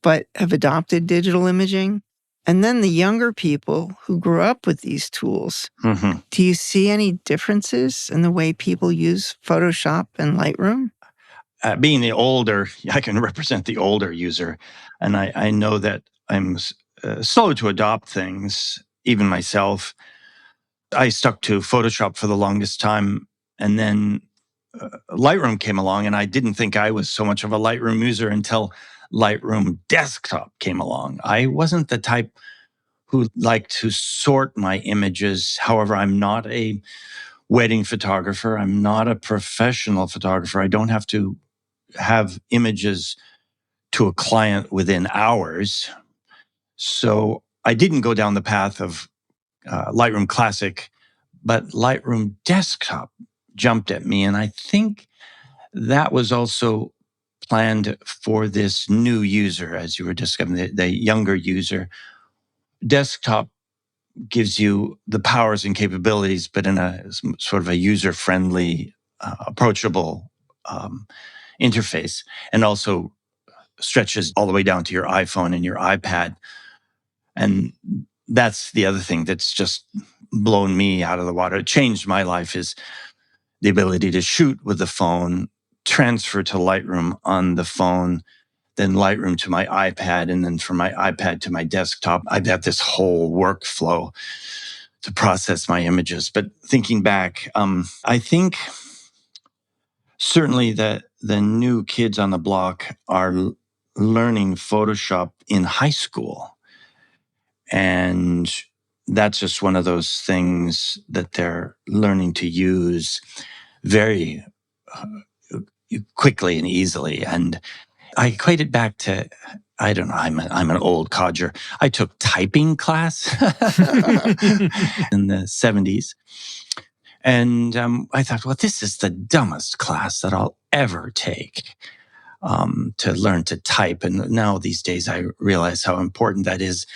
but have adopted digital imaging, and then the younger people who grew up with these tools. Do you see any differences in the way people use Photoshop and Lightroom? Being the older, I can represent the older user. And I know that I'm slow to adopt things, even myself. I stuck to Photoshop for the longest time. And then Lightroom came along, and I didn't think I was so much of a Lightroom user until Lightroom Desktop came along. I wasn't the type who liked to sort my images. However, I'm not a wedding photographer. I'm not a professional photographer. I don't have to have images to a client within hours. So I didn't go down the path of Lightroom Classic, but Lightroom Desktop jumped at me. And I think that was also planned for this new user, as you were discussing, the younger user. Desktop gives you the powers and capabilities, but in a sort of a user-friendly, approachable interface, and also stretches all the way down to your iPhone and your iPad. And that's the other thing that's just blown me out of the water. It changed my life, is the ability to shoot with the phone, transfer to Lightroom on the phone, then Lightroom to my iPad, and then from my iPad to my desktop. I've got this whole workflow to process my images. But thinking back, I think certainly that the new kids on the block are learning Photoshop in high school. And that's just one of those things that they're learning to use very quickly and easily. And I equate it back to, I don't know, I'm an old codger. I took typing class in the 70s. And I thought, well, this is the dumbest class that I'll ever take, to learn to type. And now these days I realize how important that is.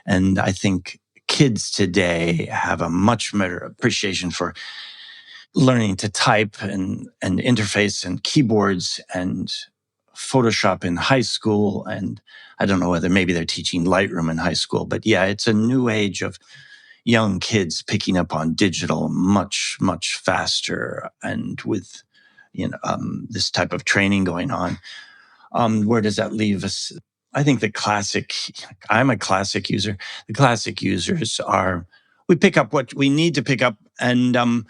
And I think kids today have a much better appreciation for learning to type and interface and keyboards and Photoshop in high school. And I don't know whether maybe they're teaching Lightroom in high school, but yeah, it's a new age of young kids picking up on digital much, much faster. And with, this type of training going on, where does that leave us? I think I'm a classic user. The classic users we pick up what we need to pick up. And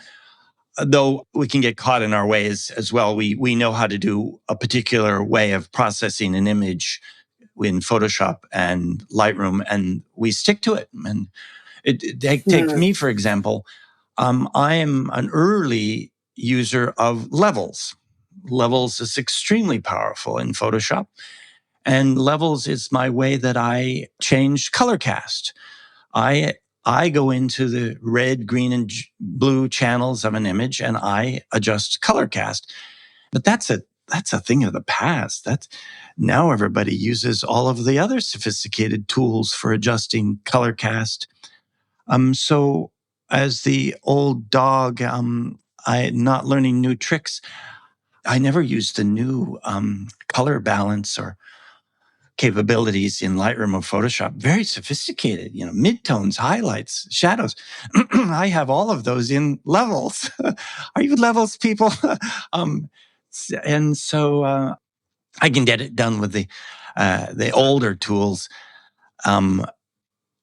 though we can get caught in our ways as well, we know how to do a particular way of processing an image in Photoshop and Lightroom, and we stick to it. And take me, for example. I am an early user of levels. Levels is extremely powerful in Photoshop. And levels is my way that I change color cast. I go into the red, green, and blue channels of an image, and I adjust color cast. But that's a thing of the past. Now everybody uses all of the other sophisticated tools for adjusting color cast. So as the old dog, I not learning new tricks. I never used the new color balance or capabilities in Lightroom or Photoshop. Very sophisticated, midtones, highlights, shadows. I have all of those in levels. Are you levels people? And so I can get it done with the older tools, and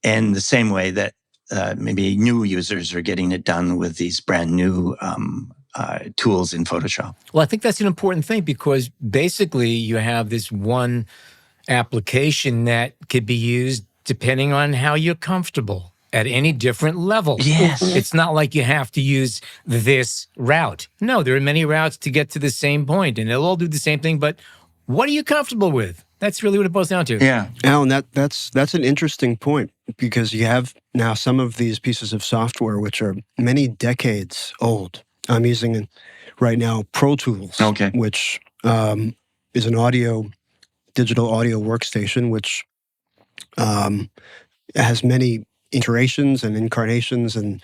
the same way that maybe new users are getting it done with these brand new tools in Photoshop. Well, I think that's an important thing, because basically you have this one application that could be used depending on how you're comfortable at any different level. Yes. It's not like you have to use this route. No, there are many routes to get to the same point, and they'll all do the same thing, but what are you comfortable with? That's really what it boils down to. Yeah. Alan, that's an interesting point, because you have now some of these pieces of software which are many decades old. I'm using right now Pro Tools, which is an digital audio workstation, which has many iterations and incarnations, and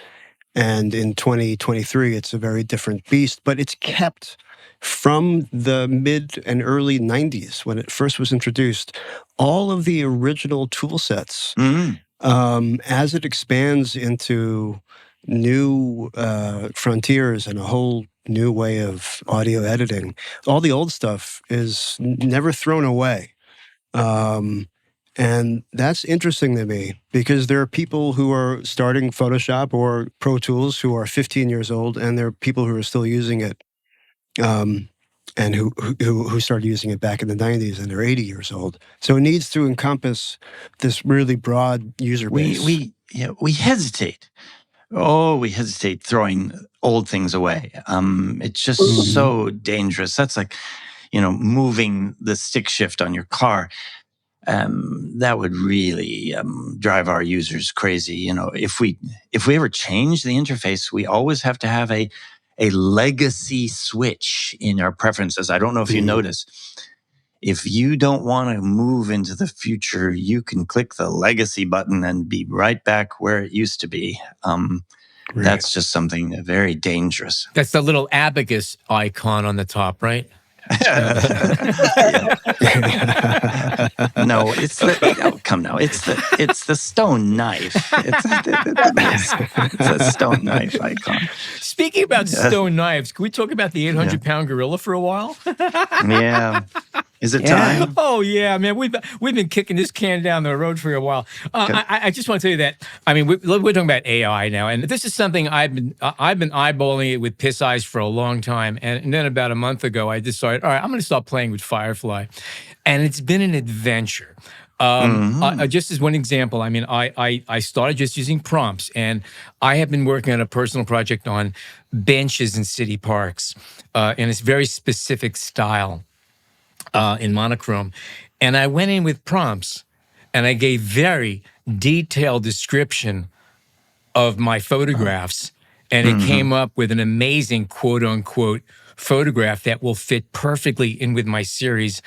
in 2023 it's a very different beast, but it's kept from the mid and early 90s when it first was introduced, all of the original tool sets. As it expands into new frontiers and a whole new way of audio editing, all the old stuff is never thrown away. And that's interesting to me, because there are people who are starting Photoshop or Pro Tools who are 15 years old, and there are people who are still using it, and who started using it back in the 90s, and they're 80 years old. So it needs to encompass this really broad user base. We hesitate. Oh, we hesitate throwing old things away. It's just so dangerous. That's like, moving the stick shift on your car. That would really drive our users crazy. If we ever change the interface, we always have to have a legacy switch in our preferences. I don't know if you notice. if you don't want to move into the future, you can click the legacy button and be right back where it used to be. Right. That's just something very dangerous. That's the little abacus icon on the top, right? No, it's the come now. It's the stone knife. It's a stone knife icon. Speaking about stone knives, can we talk about the 800-pound gorilla for a while? Yeah. Is it time? Oh yeah, man. We've been kicking this can down the road for a while. I just want to tell you that. I mean, we're talking about AI now, and this is something I've been eyeballing it with piss eyes for a long time. And then about a month ago, I decided, all right, I'm going to start playing with Firefly, and it's been an adventure. Just as one example, I mean, I started just using prompts, and I have been working on a personal project on benches in city parks, in this very specific style. In monochrome. And I went in with prompts and I gave very detailed description of my photographs. And it came up with an amazing quote unquote photograph that will fit perfectly in with my series.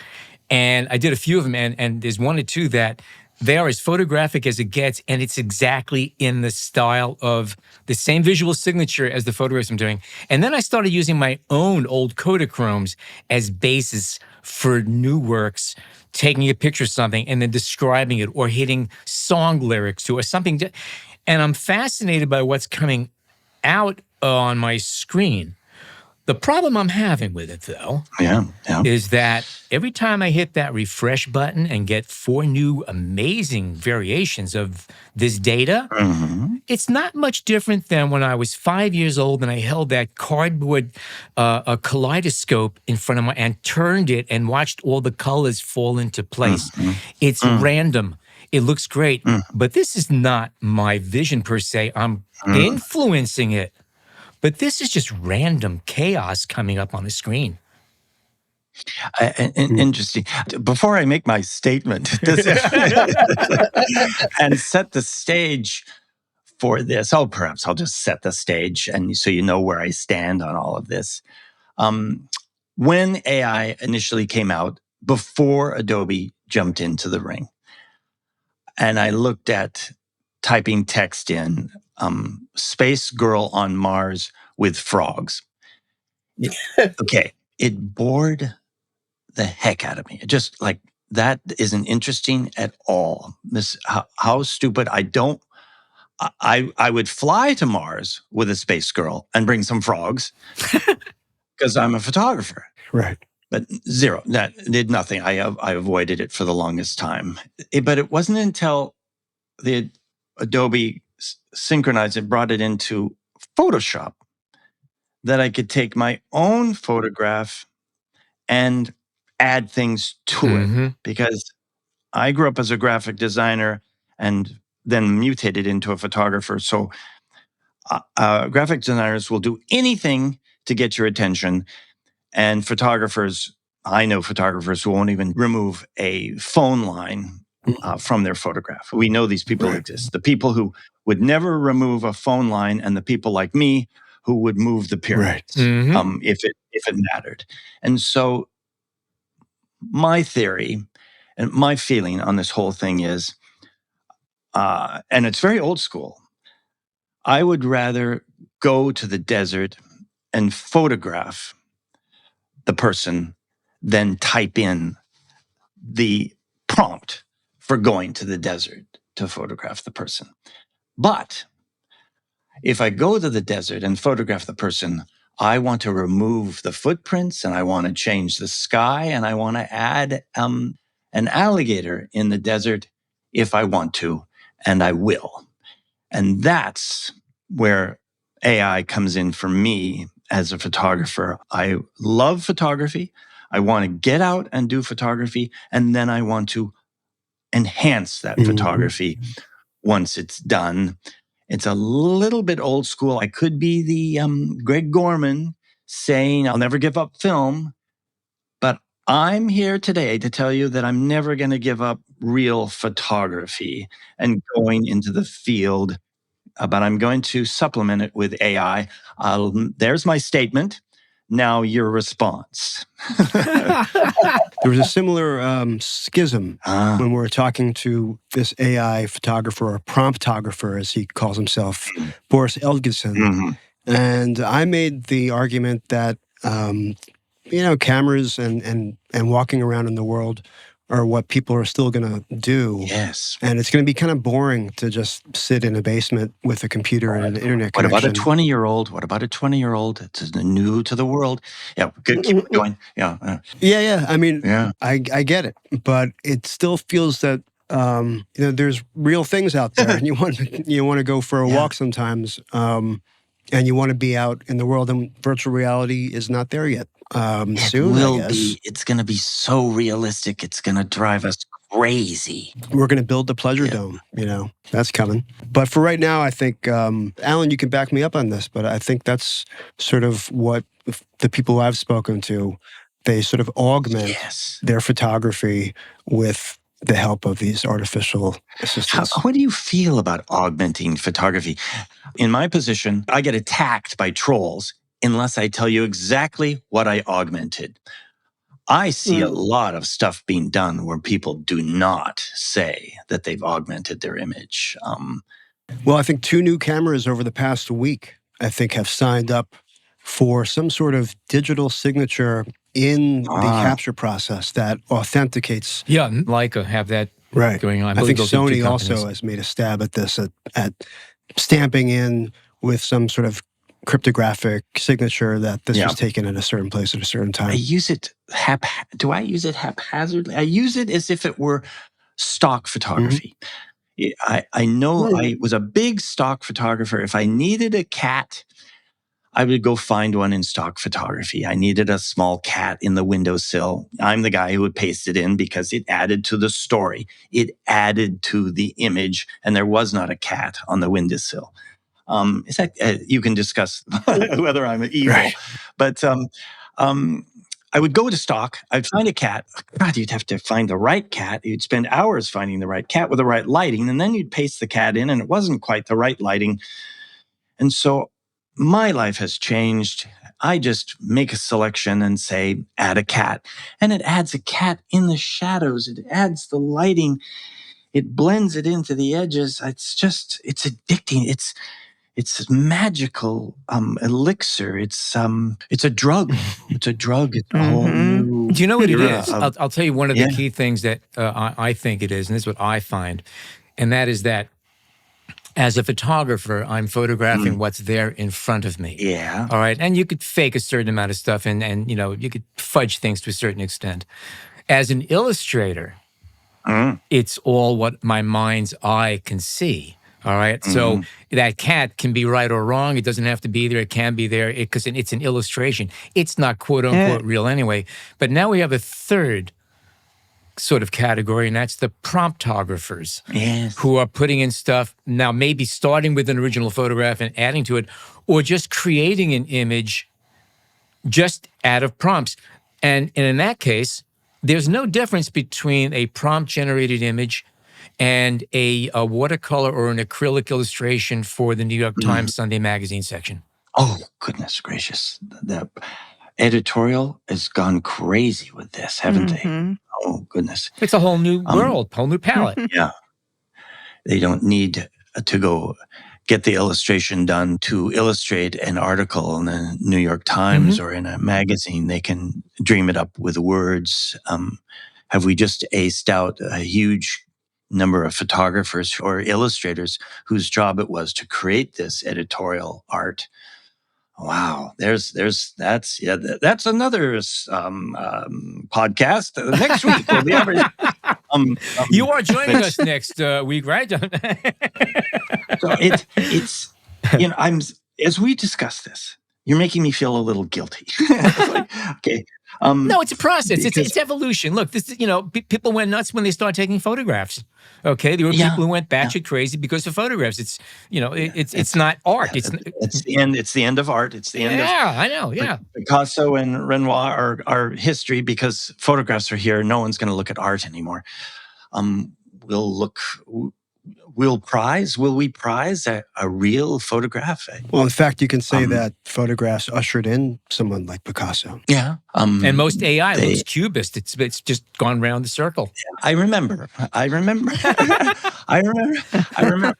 And I did a few of them, and there's one or two that they are as photographic as it gets, and it's exactly in the style of the same visual signature as the photographs I'm doing. And then I started using my own old Kodachromes as basis for new works, taking a picture of something and then describing it or hitting song lyrics to it or something. And I'm fascinated by what's coming out on my screen. The problem I'm having with it, though, is that every time I hit that refresh button and get 4 new amazing variations of this data, it's not much different than when I was 5 years old and I held that cardboard a kaleidoscope in front of and turned it and watched all the colors fall into place. It's random. It looks great, but this is not my vision per se. I'm influencing it. But this is just random chaos coming up on the screen. Interesting. Before I make my statement and set the stage for this, perhaps I'll just set the stage and so you know where I stand on all of this. When AI initially came out, before Adobe jumped into the ring, and I looked at typing text in, space girl on Mars with frogs. Okay, it bored the heck out of me. It just like, that isn't interesting at all. How stupid. I would fly to Mars with a space girl and bring some frogs because I'm a photographer. Right. But zero, that did nothing. I avoided it for the longest time. But it wasn't until the Adobe synchronized it, brought it into Photoshop, that I could take my own photograph and add things to it. Because I grew up as a graphic designer and then mutated into a photographer. So graphic designers will do anything to get your attention. And photographers, I know photographers who won't even remove a phone line from their photograph. We know these people exist. The people who would never remove a phone line, and the people like me who would move the pyramids if it mattered. And so my theory and my feeling on this whole thing is, and it's very old school, I would rather go to the desert and photograph the person than type in the prompt for going to the desert to photograph the person. But if I go to the desert and photograph the person, I want to remove the footprints, and I want to change the sky, and I want to add an alligator in the desert if I want to, and I will. And that's where AI comes in for me as a photographer. I love photography. I want to get out and do photography, and then I want to enhance that photography once it's done. It's a little bit old school. I could be the Greg Gorman saying, I'll never give up film, but I'm here today to tell you that I'm never going to give up real photography and going into the field, but I'm going to supplement it with AI. There's my statement. Now your response. There was a similar schism when we were talking to this AI photographer, or promptographer, as he calls himself, Boris Elgison. Mm-hmm. And I made the argument that, cameras and walking around in the world are what people are still going to do. Yes. And it's going to be kind of boring to just sit in a basement with a computer and an internet What connection. about a 20-year-old? What about a 20-year-old? It's new to the world. Yeah, keep going. Yeah. Yeah. I mean, Yeah. I get it. But it still feels that, there's real things out there. And you want to go for a walk sometimes. And you want to be out in the world. And virtual reality is not there yet. Soon, I guess. It's going to be so realistic. It's going to drive us crazy. We're going to build the pleasure dome, that's coming. But for right now, I think, Alan, you can back me up on this, but I think that's sort of what the people I've spoken to, they sort of augment their photography with the help of these artificial assistants. What do you feel about augmenting photography? In my position, I get attacked by trolls unless I tell you exactly what I augmented. I see a lot of stuff being done where people do not say that they've augmented their image. Well, I think 2 new cameras over the past week, I think, have signed up for some sort of digital signature in the capture process that authenticates. Yeah, Leica have that going on. I think Sony also has made a stab at this, at stamping in with some sort of cryptographic signature that this was taken at a certain place at a certain time. I use it do I use it haphazardly? I use it as if it were stock photography. I know I was a big stock photographer. If I needed a cat, I would go find one in stock photography. I needed a small cat in the windowsill. I'm the guy who would paste it in because it added to the story. It added to the image, and there was not a cat on the windowsill. Is that you can discuss whether I'm evil, but I would go to stock. I'd find a cat. God, you'd have to find the right cat. You'd spend hours finding the right cat with the right lighting, and then you'd paste the cat in, and it wasn't quite the right lighting. And so my life has changed. I just make a selection and say, add a cat. And it adds a cat in the shadows. It adds the lighting. It blends it into the edges. It's addicting. It's magical elixir. It's a drug. It's a drug. It's a whole new. Do you know what it is? I'll tell you one of the key things that I think it is, and this is what I find, and that is that as a photographer, I'm photographing what's there in front of me. Yeah. All right. And you could fake a certain amount of stuff and you could fudge things to a certain extent. As an illustrator, it's all what my mind's eye can see. All right. So that cat can be right or wrong. It doesn't have to be there. It can be there because it's an illustration. It's not quote unquote real anyway. But now we have a third sort of category, and that's the promptographers who are putting in stuff now, maybe starting with an original photograph and adding to it, or just creating an image just out of prompts. And in that case, there's no difference between a prompt-generated image and a watercolor or an acrylic illustration for the New York Times Sunday Magazine section. Oh, goodness gracious. The editorial has gone crazy with this, haven't they? Oh, goodness. It's a whole new world, whole new palette. Yeah. They don't need to go get the illustration done to illustrate an article in the New York Times or in a magazine. They can dream it up with words. Have we just aced out a huge number of photographers or illustrators whose job it was to create this editorial art? Wow, that's another podcast next week. We'll be you are joining us next week, right? So it's as we discuss this, you're making me feel a little guilty. Okay. No, it's a process. It's evolution. Look, this people went nuts when they started taking photographs. Okay, there were people who went batshit crazy because of photographs. It's it's not art. It's the end. It's the end of art. It's the end. Yeah, I know. Yeah, Picasso and Renoir are history because photographs are here. No one's going to look at art anymore. will we prize a real photograph? Well, in fact, you can say that photographs ushered in someone like Picasso. Yeah. And most AI looks cubist. It's just gone round the circle. I remember I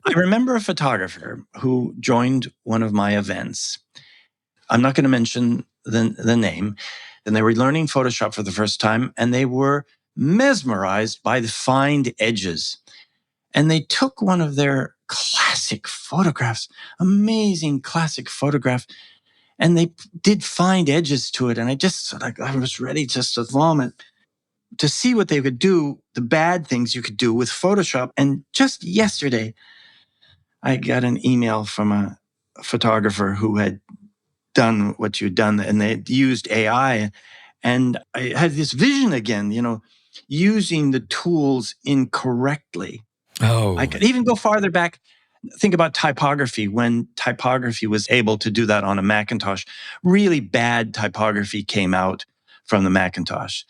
remember a photographer who joined one of my events. I'm not going to mention the name. And they were learning Photoshop for the first time, and they were mesmerized by the fine edges. And they took one of their classic photographs, amazing classic photograph, and they did fine edges to it. And I was ready just to vomit to see what they could do, the bad things you could do with Photoshop. And just yesterday, I got an email from a photographer who had done what you'd done, and they used AI. And I had this vision again, using the tools incorrectly. Oh. I could even go farther back. Think about typography. When typography was able to do that on a Macintosh, really bad typography came out from the Macintosh.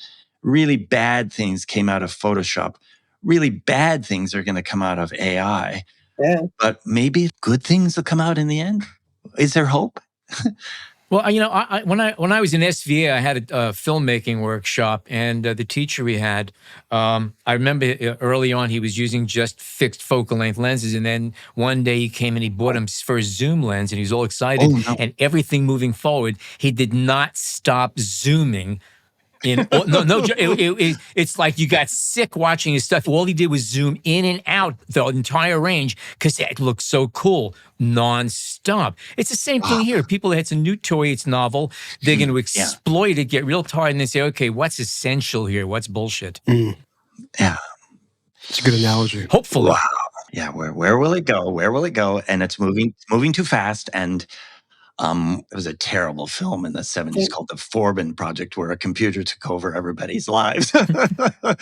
Really bad things came out of Photoshop. Really bad things are going to come out of AI. Yeah. But maybe good things will come out in the end. Is there hope? Well, when I was in SVA, I had a filmmaking workshop, and the teacher we had, I remember early on he was using just fixed focal length lenses, and then one day he came and he bought him for a zoom lens, and he was all excited, and everything moving forward, he did not stop zooming. It's like you got sick watching his stuff. All he did was zoom in and out the entire range because it looked so cool, nonstop. It's the same thing here. People, it's a new toy, it's novel. They're going to exploit it, get real tired, and they say, okay, what's essential here? What's bullshit? Yeah. It's a good analogy. Hopefully. Wow. Yeah, where will it go? Where will it go? And it's moving too fast. And it was a terrible film in the 70s called The Forbin Project, where a computer took over everybody's lives. I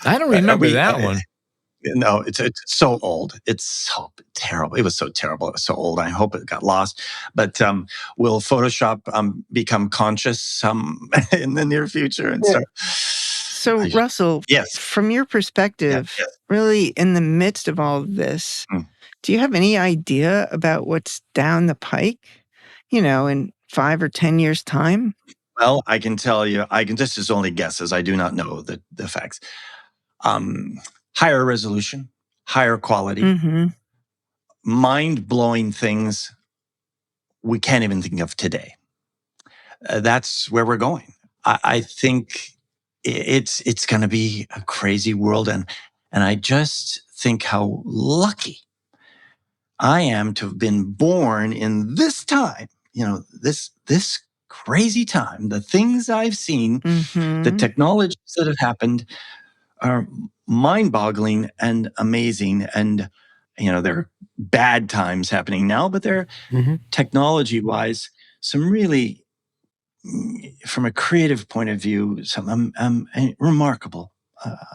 don't remember that one. No, it's so old. It's so terrible. It was so terrible. It was so old. I hope it got lost. But will Photoshop become conscious in the near future? And So, Russell, yes, from your perspective, really in the midst of all of this, do you have any idea about what's down the pike, in 5 or 10 years' time? Well, I can tell you, this is only guesses. I do not know the facts. Higher resolution, higher quality, mind-blowing things we can't even think of today. That's where we're going. I think it's going to be a crazy world, and I just think how lucky I am to have been born in this time, this crazy time. The things I've seen, the technologies that have happened are mind-boggling and amazing. And, there are bad times happening now, but they're technology-wise, some really, from a creative point of view, some remarkable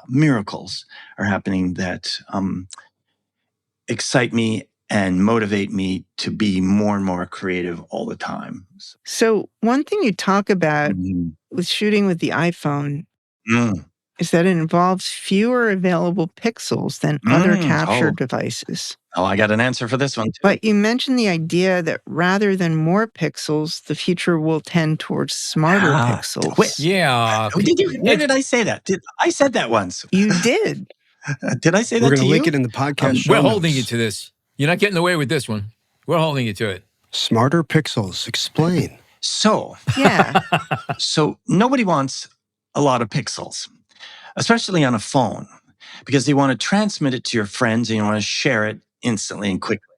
miracles are happening that excite me and motivate me to be more and more creative all the time. So one thing you talk about with shooting with the iPhone is that it involves fewer available pixels than other capture devices. Oh, I got an answer for this one, too. But you mentioned the idea that rather than more pixels, the future will tend towards smarter pixels. Where did I say that? I said that once. You did. Did I say that to you? We're going to link it in the podcast show We're notes. holding you to this. You're not getting away with this one. We're holding you to it. Smarter pixels. Explain. So nobody wants a lot of pixels, especially on a phone, because you want to transmit it to your friends and you want to share it instantly and quickly.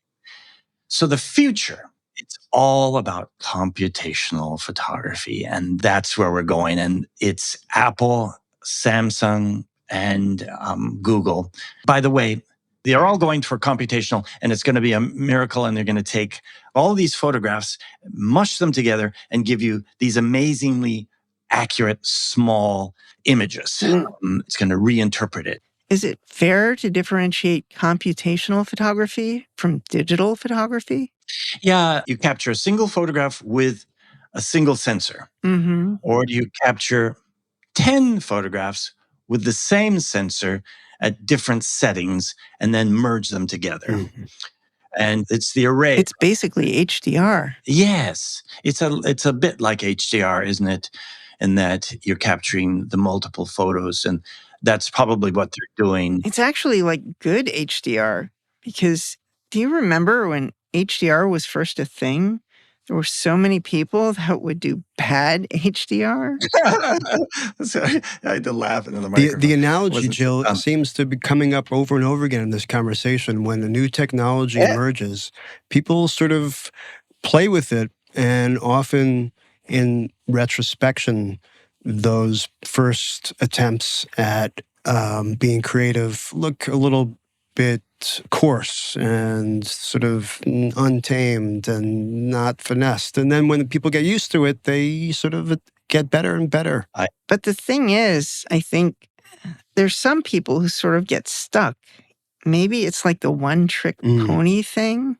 So the future, it's all about computational photography, and that's where we're going. And it's Apple, Samsung, and Google. By the way, they are all going for computational, and it's going to be a miracle, and they're going to take all these photographs, mush them together, and give you these amazingly accurate, small images. It's going to reinterpret it. Is it fair to differentiate computational photography from digital photography? Yeah, you capture a single photograph with a single sensor. Or do you capture 10 photographs with the same sensor at different settings and then merge them together. Mhm. And it's the array. It's basically HDR. Yes, it's a bit like HDR, isn't it? In that you're capturing the multiple photos, and that's probably what they're doing. It's actually like good HDR, because do you remember when HDR was first a thing? There were so many people that would do bad HDR. Sorry, I had to laugh into the microphone. The analogy, Wasn't- Jill, seems to be coming up over and over again in this conversation. When a new technology emerges, people sort of play with it, and often in retrospection, those first attempts at being creative look a little bit coarse and sort of untamed and not finessed. And then when people get used to it, they sort of get better and better. But the thing is, I think there's some people who sort of get stuck. Maybe it's like the one-trick pony thing,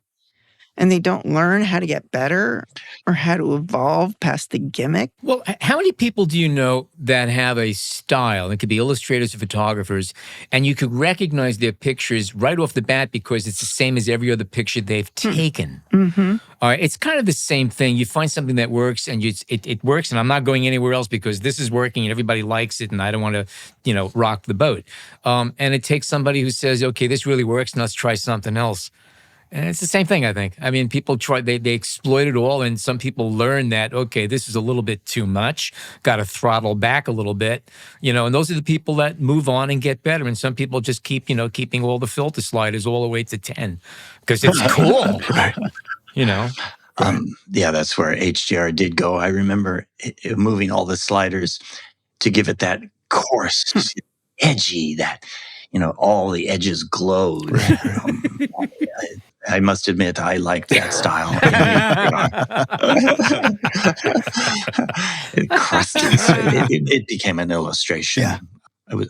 and they don't learn how to get better or how to evolve past the gimmick. Well, how many people do you know that have a style? It could be illustrators or photographers, and you could recognize their pictures right off the bat because it's the same as every other picture they've taken. Mm-hmm. All right, it's kind of the same thing. You find something that works, and it works, and I'm not going anywhere else because this is working, and everybody likes it, and I don't want to, rock the boat. And it takes somebody who says, okay, this really works, and let's try something else. And it's the same thing, I think. I mean, people they exploit it all, and some people learn that, okay, this is a little bit too much, got to throttle back a little bit, and those are the people that move on and get better. And some people just keep, keeping all the filter sliders all the way to 10 because it's cool, Yeah, that's where HDR did go. I remember moving all the sliders to give it that coarse, edgy, that, all the edges glowed. I must admit, I liked that style. Crusty. So it became an illustration. Yeah.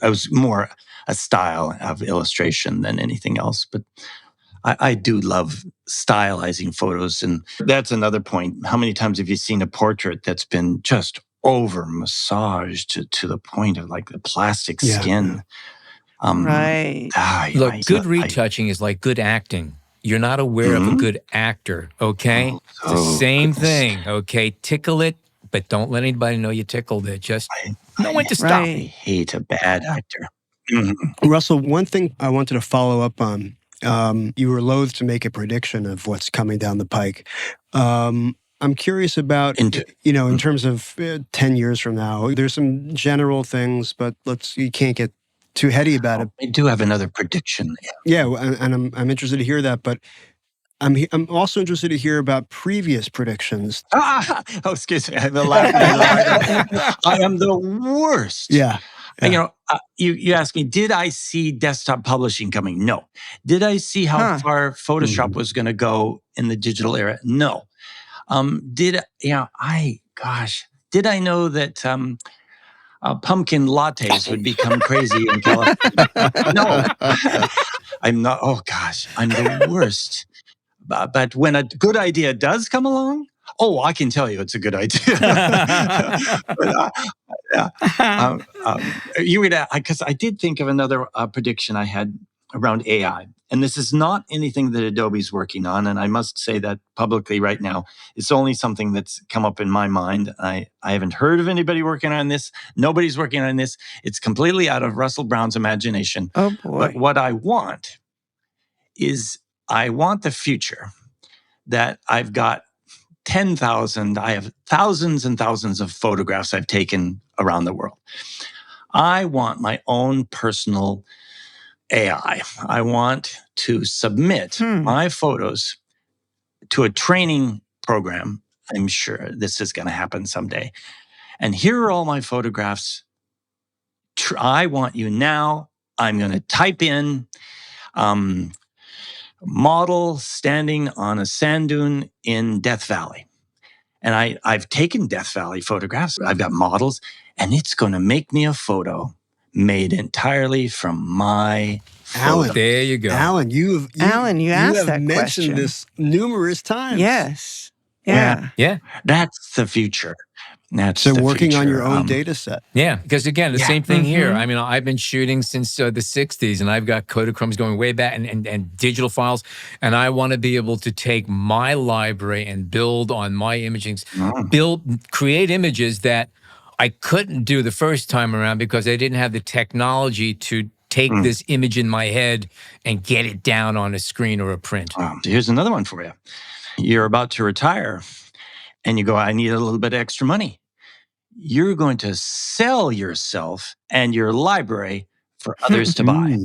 I was more a style of illustration than anything else. But I do love stylizing photos. And that's another point. How many times have you seen a portrait that's been just over massaged to the point of like the plastic skin? Right. Look, good retouching is like good acting. You're not aware of a good actor, okay? It's the same thing, okay? Tickle it, but don't let anybody know you tickled it. Just know when to stop. Right. I hate a bad actor. Russell, one thing I wanted to follow up on, you were loath to make a prediction of what's coming down the pike. I'm curious about, in terms of 10 years from now, there's some general things, but you can't get too heady about it. I do have another prediction. Yeah, and I'm interested to hear that, but I'm also interested to hear about previous predictions. Excuse me. I'm laughing. I am the worst. Yeah. You asked me, did I see desktop publishing coming? No. Did I see how far Photoshop was going to go in the digital era? No. Did I know that pumpkin lattes would become crazy in California? No. I'm not. Oh, gosh. I'm the worst. But when a good idea does come along, I can tell you it's a good idea. Because I did think of another prediction I had around AI. And this is not anything that Adobe's working on. And I must say that publicly right now. It's only something that's come up in my mind. I haven't heard of anybody working on this. Nobody's working on this. It's completely out of Russell Brown's imagination. Oh, boy. But what I want is the future that I've got 10,000, I have thousands and thousands of photographs I've taken around the world. I want my own personal AI. I want to submit my photos to a training program. I'm sure this is going to happen someday. And here are all my photographs. I want you now. I'm going to type in model standing on a sand dune in Death Valley. And I've taken Death Valley photographs. I've got models, and it's going to make me a photo made entirely from my photo. Alan, there you go. Alan, you asked have that mentioned question. this numerous times. Yes. Yeah. Yeah. That's the future. That's So the working on future. your own data set. Yeah, because again, the Yeah. same thing here. I mean, I've been shooting since the 60s, and I've got Kodachromes going way back and digital files, and I want to be able to take my library and build on my imaging, create images that I couldn't do the first time around because I didn't have the technology to take this image in my head and get it down on a screen or a print. So here's another one for you. You're about to retire, and you go, I need a little bit of extra money. You're going to sell yourself and your library for others to buy.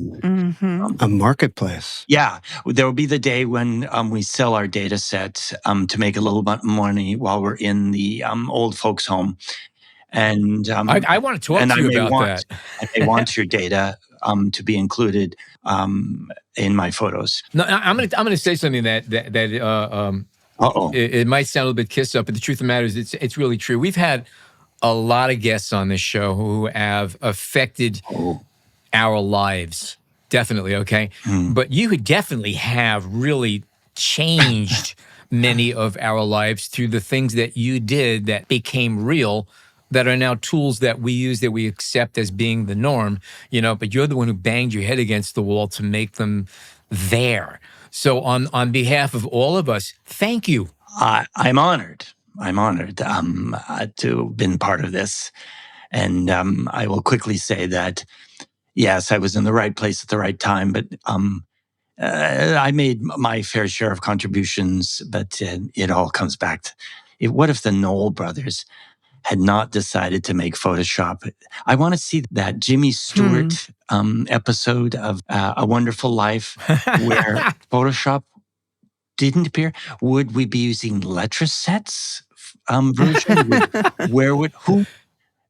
A marketplace. Yeah, there will be the day when we sell our data set to make a little bit of money while we're in the old folks' home. And I want to talk to you about that. I may want your data to be included in my photos. No, I'm gonna say something that it might sound a little bit kiss up, but the truth of the matter is it's really true. We've had a lot of guests on this show who have affected our lives. Definitely, okay? But you could definitely have really changed many of our lives through the things that you did that became real, that are now tools that we use, that we accept as being the norm, but you're the one who banged your head against the wall to make them there. So on behalf of all of us, thank you. I'm honored. I'm honored to have been part of this. And I will quickly say that, yes, I was in the right place at the right time, but I made my fair share of contributions, but it all comes back to, what if the Knoll brothers had not decided to make Photoshop? I want to see that Jimmy Stewart episode of A Wonderful Life where Photoshop didn't appear. Would we be using Letraset's version? Who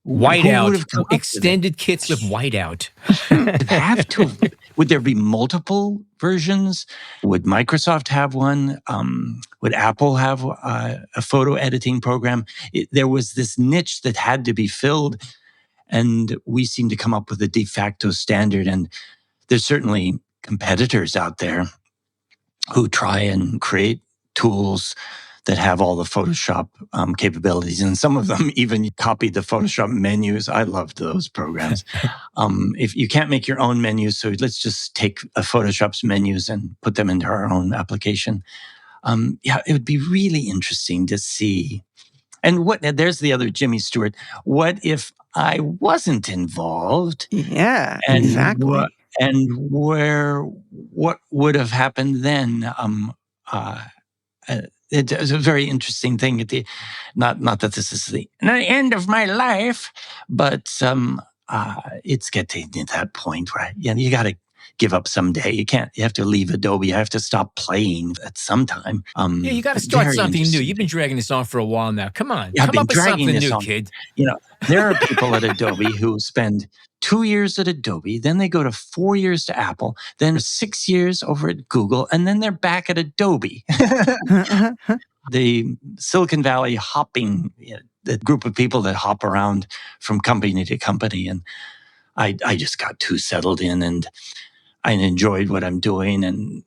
Whiteout, would have come up with extended kits of whiteout. have to. Would there be multiple versions? Would Microsoft have one? Would Apple have a photo editing program? There was this niche that had to be filled, and we seem to come up with a de facto standard. And there's certainly competitors out there who try and create tools that have all the Photoshop capabilities. And some of them even copied the Photoshop menus. I loved those programs. If you can't make your own menus, so let's just take Photoshop's menus and put them into our own application. It would be really interesting to see. And there's the other Jimmy Stewart. What if I wasn't involved? Yeah, exactly. What would have happened then? It's a very interesting thing. Not that this is the end of my life, but it's getting to that point where you got to give up someday. You have to leave Adobe. You have to stop playing at some time. You got to start something new. You've been dragging this on for a while now. Come on, I've come been up with dragging something this new, on. kid. There are people at Adobe who spend 2 years at Adobe, then they go to 4 years to Apple, then 6 years over at Google, and then they're back at Adobe. The Silicon Valley hopping, the group of people that hop around from company to company. And I just got too settled in, and I enjoyed what I'm doing. And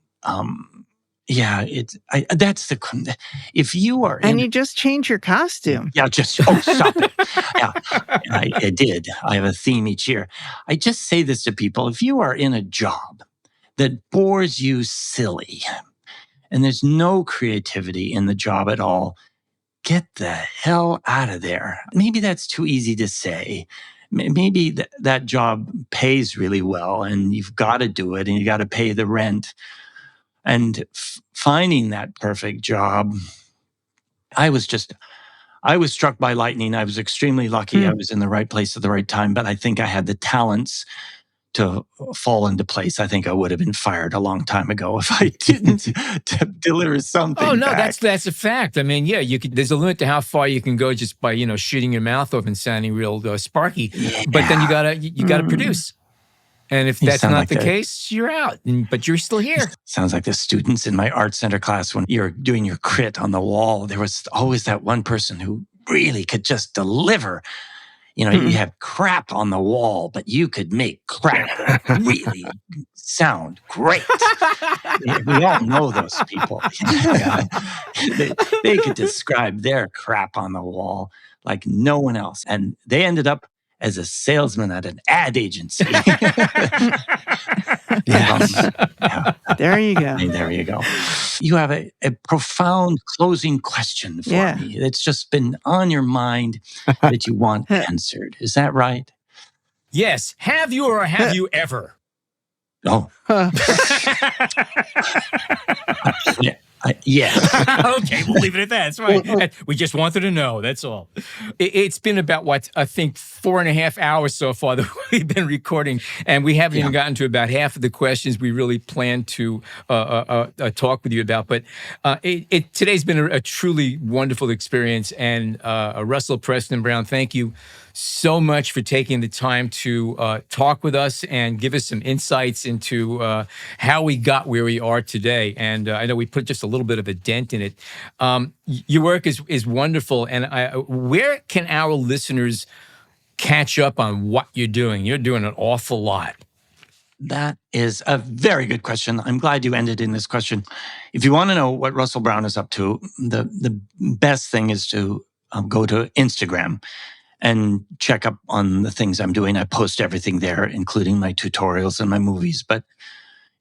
if you are And you just change your costume. stop it. Yeah, I did. I have a theme each year. I just say this to people. If you are in a job that bores you silly and there's no creativity in the job at all, get the hell out of there. Maybe that's too easy to say. Maybe that job pays really well and you've got to do it and you got to pay the rent. And finding that perfect job, I was struck by lightning. I was extremely lucky. I was in the right place at the right time, but I think I had the talents to fall into place. I think I would have been fired a long time ago if I didn't deliver something. Oh no, back. that's a fact. I mean, there's a limit to how far you can go just by shooting your mouth off and sounding real sparky. Yeah. But then you gotta produce. And if that's not the case, you're out. But you're still here. Sounds like the students in my art center class when you're doing your crit on the wall. There was always that one person who really could just deliver. You have crap on the wall, but you could make crap really sound great. We all know those people. They could describe their crap on the wall. like no one else. And they ended up as a salesman at an ad agency. Yes. Yeah. There you go. Hey, there you go. You have a profound closing question for me. It's just been on your mind that you want answered. Is that right? Yes. Have you or have you ever? Oh. Yeah. Okay, we'll leave it at that. That's right. We just wanted to know. That's all. It's been about, I think 4.5 hours so far that we've been recording, and we haven't even gotten to about half of the questions we really planned to talk with you about. But today's been a truly wonderful experience. And Russell Preston Brown, thank you so much for taking the time to talk with us and give us some insights into how we got where we are today. And I know we put just a little bit of a dent in it. Your work is wonderful. And where can our listeners catch up on what you're doing? You're doing an awful lot. That is a very good question. I'm glad you ended in this question. If you want to know what Russell Brown is up to, the best thing is to go to Instagram and check up on the things I'm doing. I post everything there, including my tutorials and my movies. But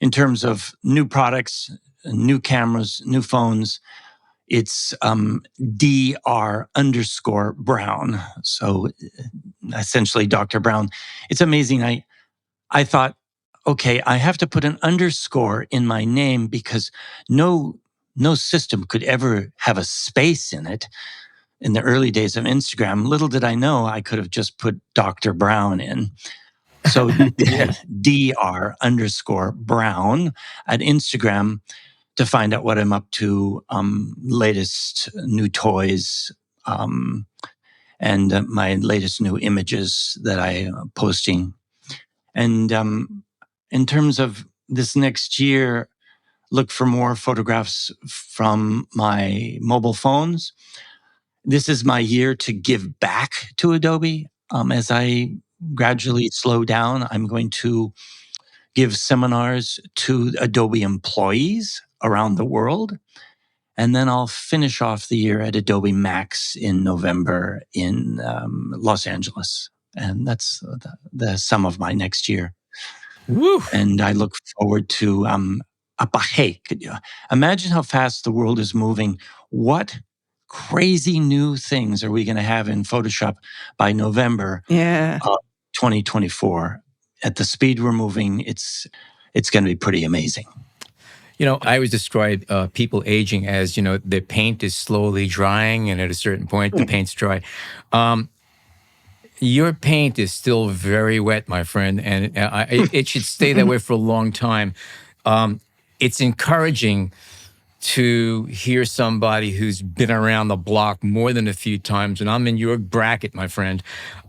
in terms of new products, new cameras, new phones, it's Dr_Brown. So essentially Dr. Brown. It's amazing. I thought, okay, I have to put an underscore in my name because no system could ever have a space in it. In the early days of Instagram, little did I know I could have just put Dr. Brown in. So Dr_Brown at Instagram to find out what I'm up to, latest new toys, and my latest new images that I'm posting. And in terms of this next year, look for more photographs from my mobile phones. This is my year to give back to Adobe. As I gradually slow down, I'm going to give seminars to Adobe employees around the world. And then I'll finish off the year at Adobe Max in November in Los Angeles. And that's the sum of my next year. Woo. And I look forward to hey, could you imagine how fast the world is moving? What crazy new things are we going to have in Photoshop by November 2024? At the speed we're moving, it's going to be pretty amazing. You know, I always describe people aging as, their paint is slowly drying, and at a certain point, the paint's dry. Your paint is still very wet, my friend, and it should stay that way for a long time. It's encouraging to hear somebody who's been around the block more than a few times, and I'm in your bracket, my friend,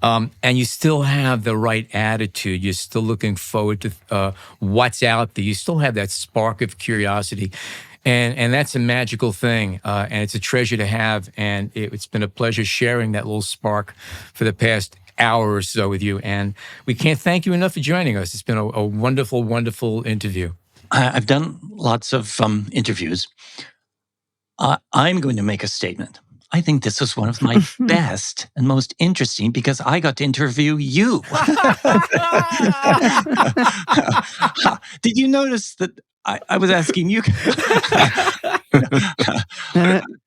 and you still have the right attitude. You're still looking forward to what's out there. You still have that spark of curiosity, and that's a magical thing, and it's a treasure to have, and it's been a pleasure sharing that little spark for the past hour or so with you, and we can't thank you enough for joining us. It's been a wonderful, wonderful interview. I've done lots of interviews. I'm going to make a statement. I think this was one of my best and most interesting because I got to interview you. Did you notice that I was asking you?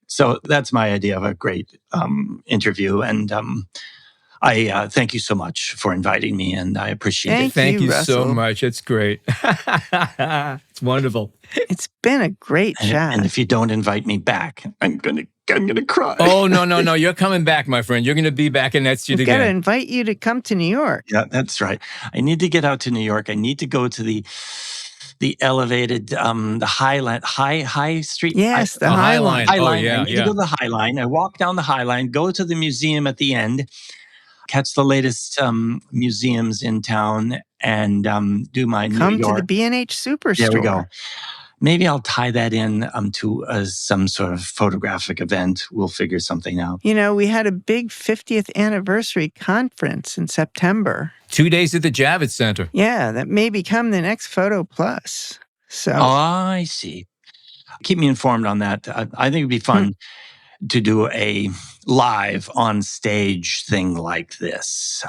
So that's my idea of a great interview. And I thank you so much for inviting me, and I appreciate it. Thank you so Russell. much. It's great. It's wonderful. It's been a great chat. And if you don't invite me back, I'm gonna cry. Oh, no. You're coming back, my friend. You're going to be back in that seat We've got to again. invite you to come to New York. Yeah, that's right. I need to get out to New York. I need to go to the elevated, the High Street. Yes, the High High Line. Line. High Oh, Line. yeah, I need to go to the High Line. I walk down the High Line, go to the museum at the end, catch the latest museums in town, and do my Come New York. to the B&H Superstore. There we go. Maybe I'll tie that in to some sort of photographic event. We'll figure something out. You know, we had a big 50th anniversary conference in September. 2 days at the Javits Center. Yeah, that may become the next Photo Plus. So Oh, I see. Keep me informed on that. I think it'd be fun to do a live on stage thing like this.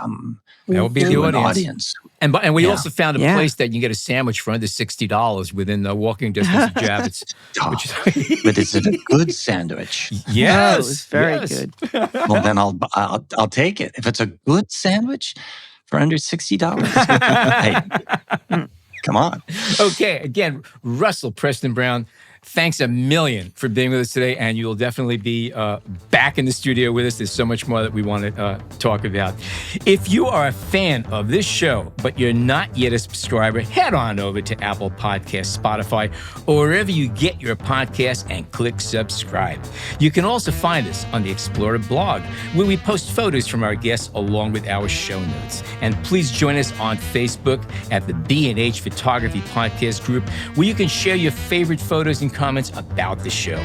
That would be the To an audience. And we Yeah. also found a Yeah. place that you can get a sandwich for under $60 within the walking distance of Javits. Which is But is it a good sandwich? yes, Oh, it's very yes. good. Well, then I'll take it. If it's a good sandwich for under $60, hey, come on. Okay, again, Russell Preston Brown, thanks a million for being with us today, and you'll definitely be back in the studio with us. There's so much more that we want to talk about. If you are a fan of this show, but you're not yet a subscriber, head on over to Apple Podcasts, Spotify, or wherever you get your podcasts and click subscribe. You can also find us on the Explorer blog, where we post photos from our guests along with our show notes. And please join us on Facebook at the B&H Photography Podcast Group, where you can share your favorite photos and comments about the show.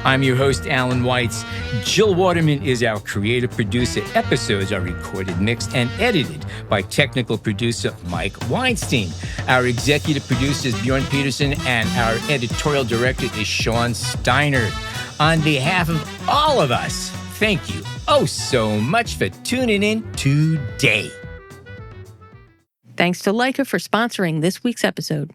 I'm your host, Alan Weitz. Jill Waterman is our creative producer. Episodes are recorded, mixed, and edited by technical producer Mike Weinstein. Our executive producer is Bjorn Peterson, and our editorial director is Sean Steiner. On behalf of all of us, thank you so much for tuning in today. Thanks to Leica for sponsoring this week's episode.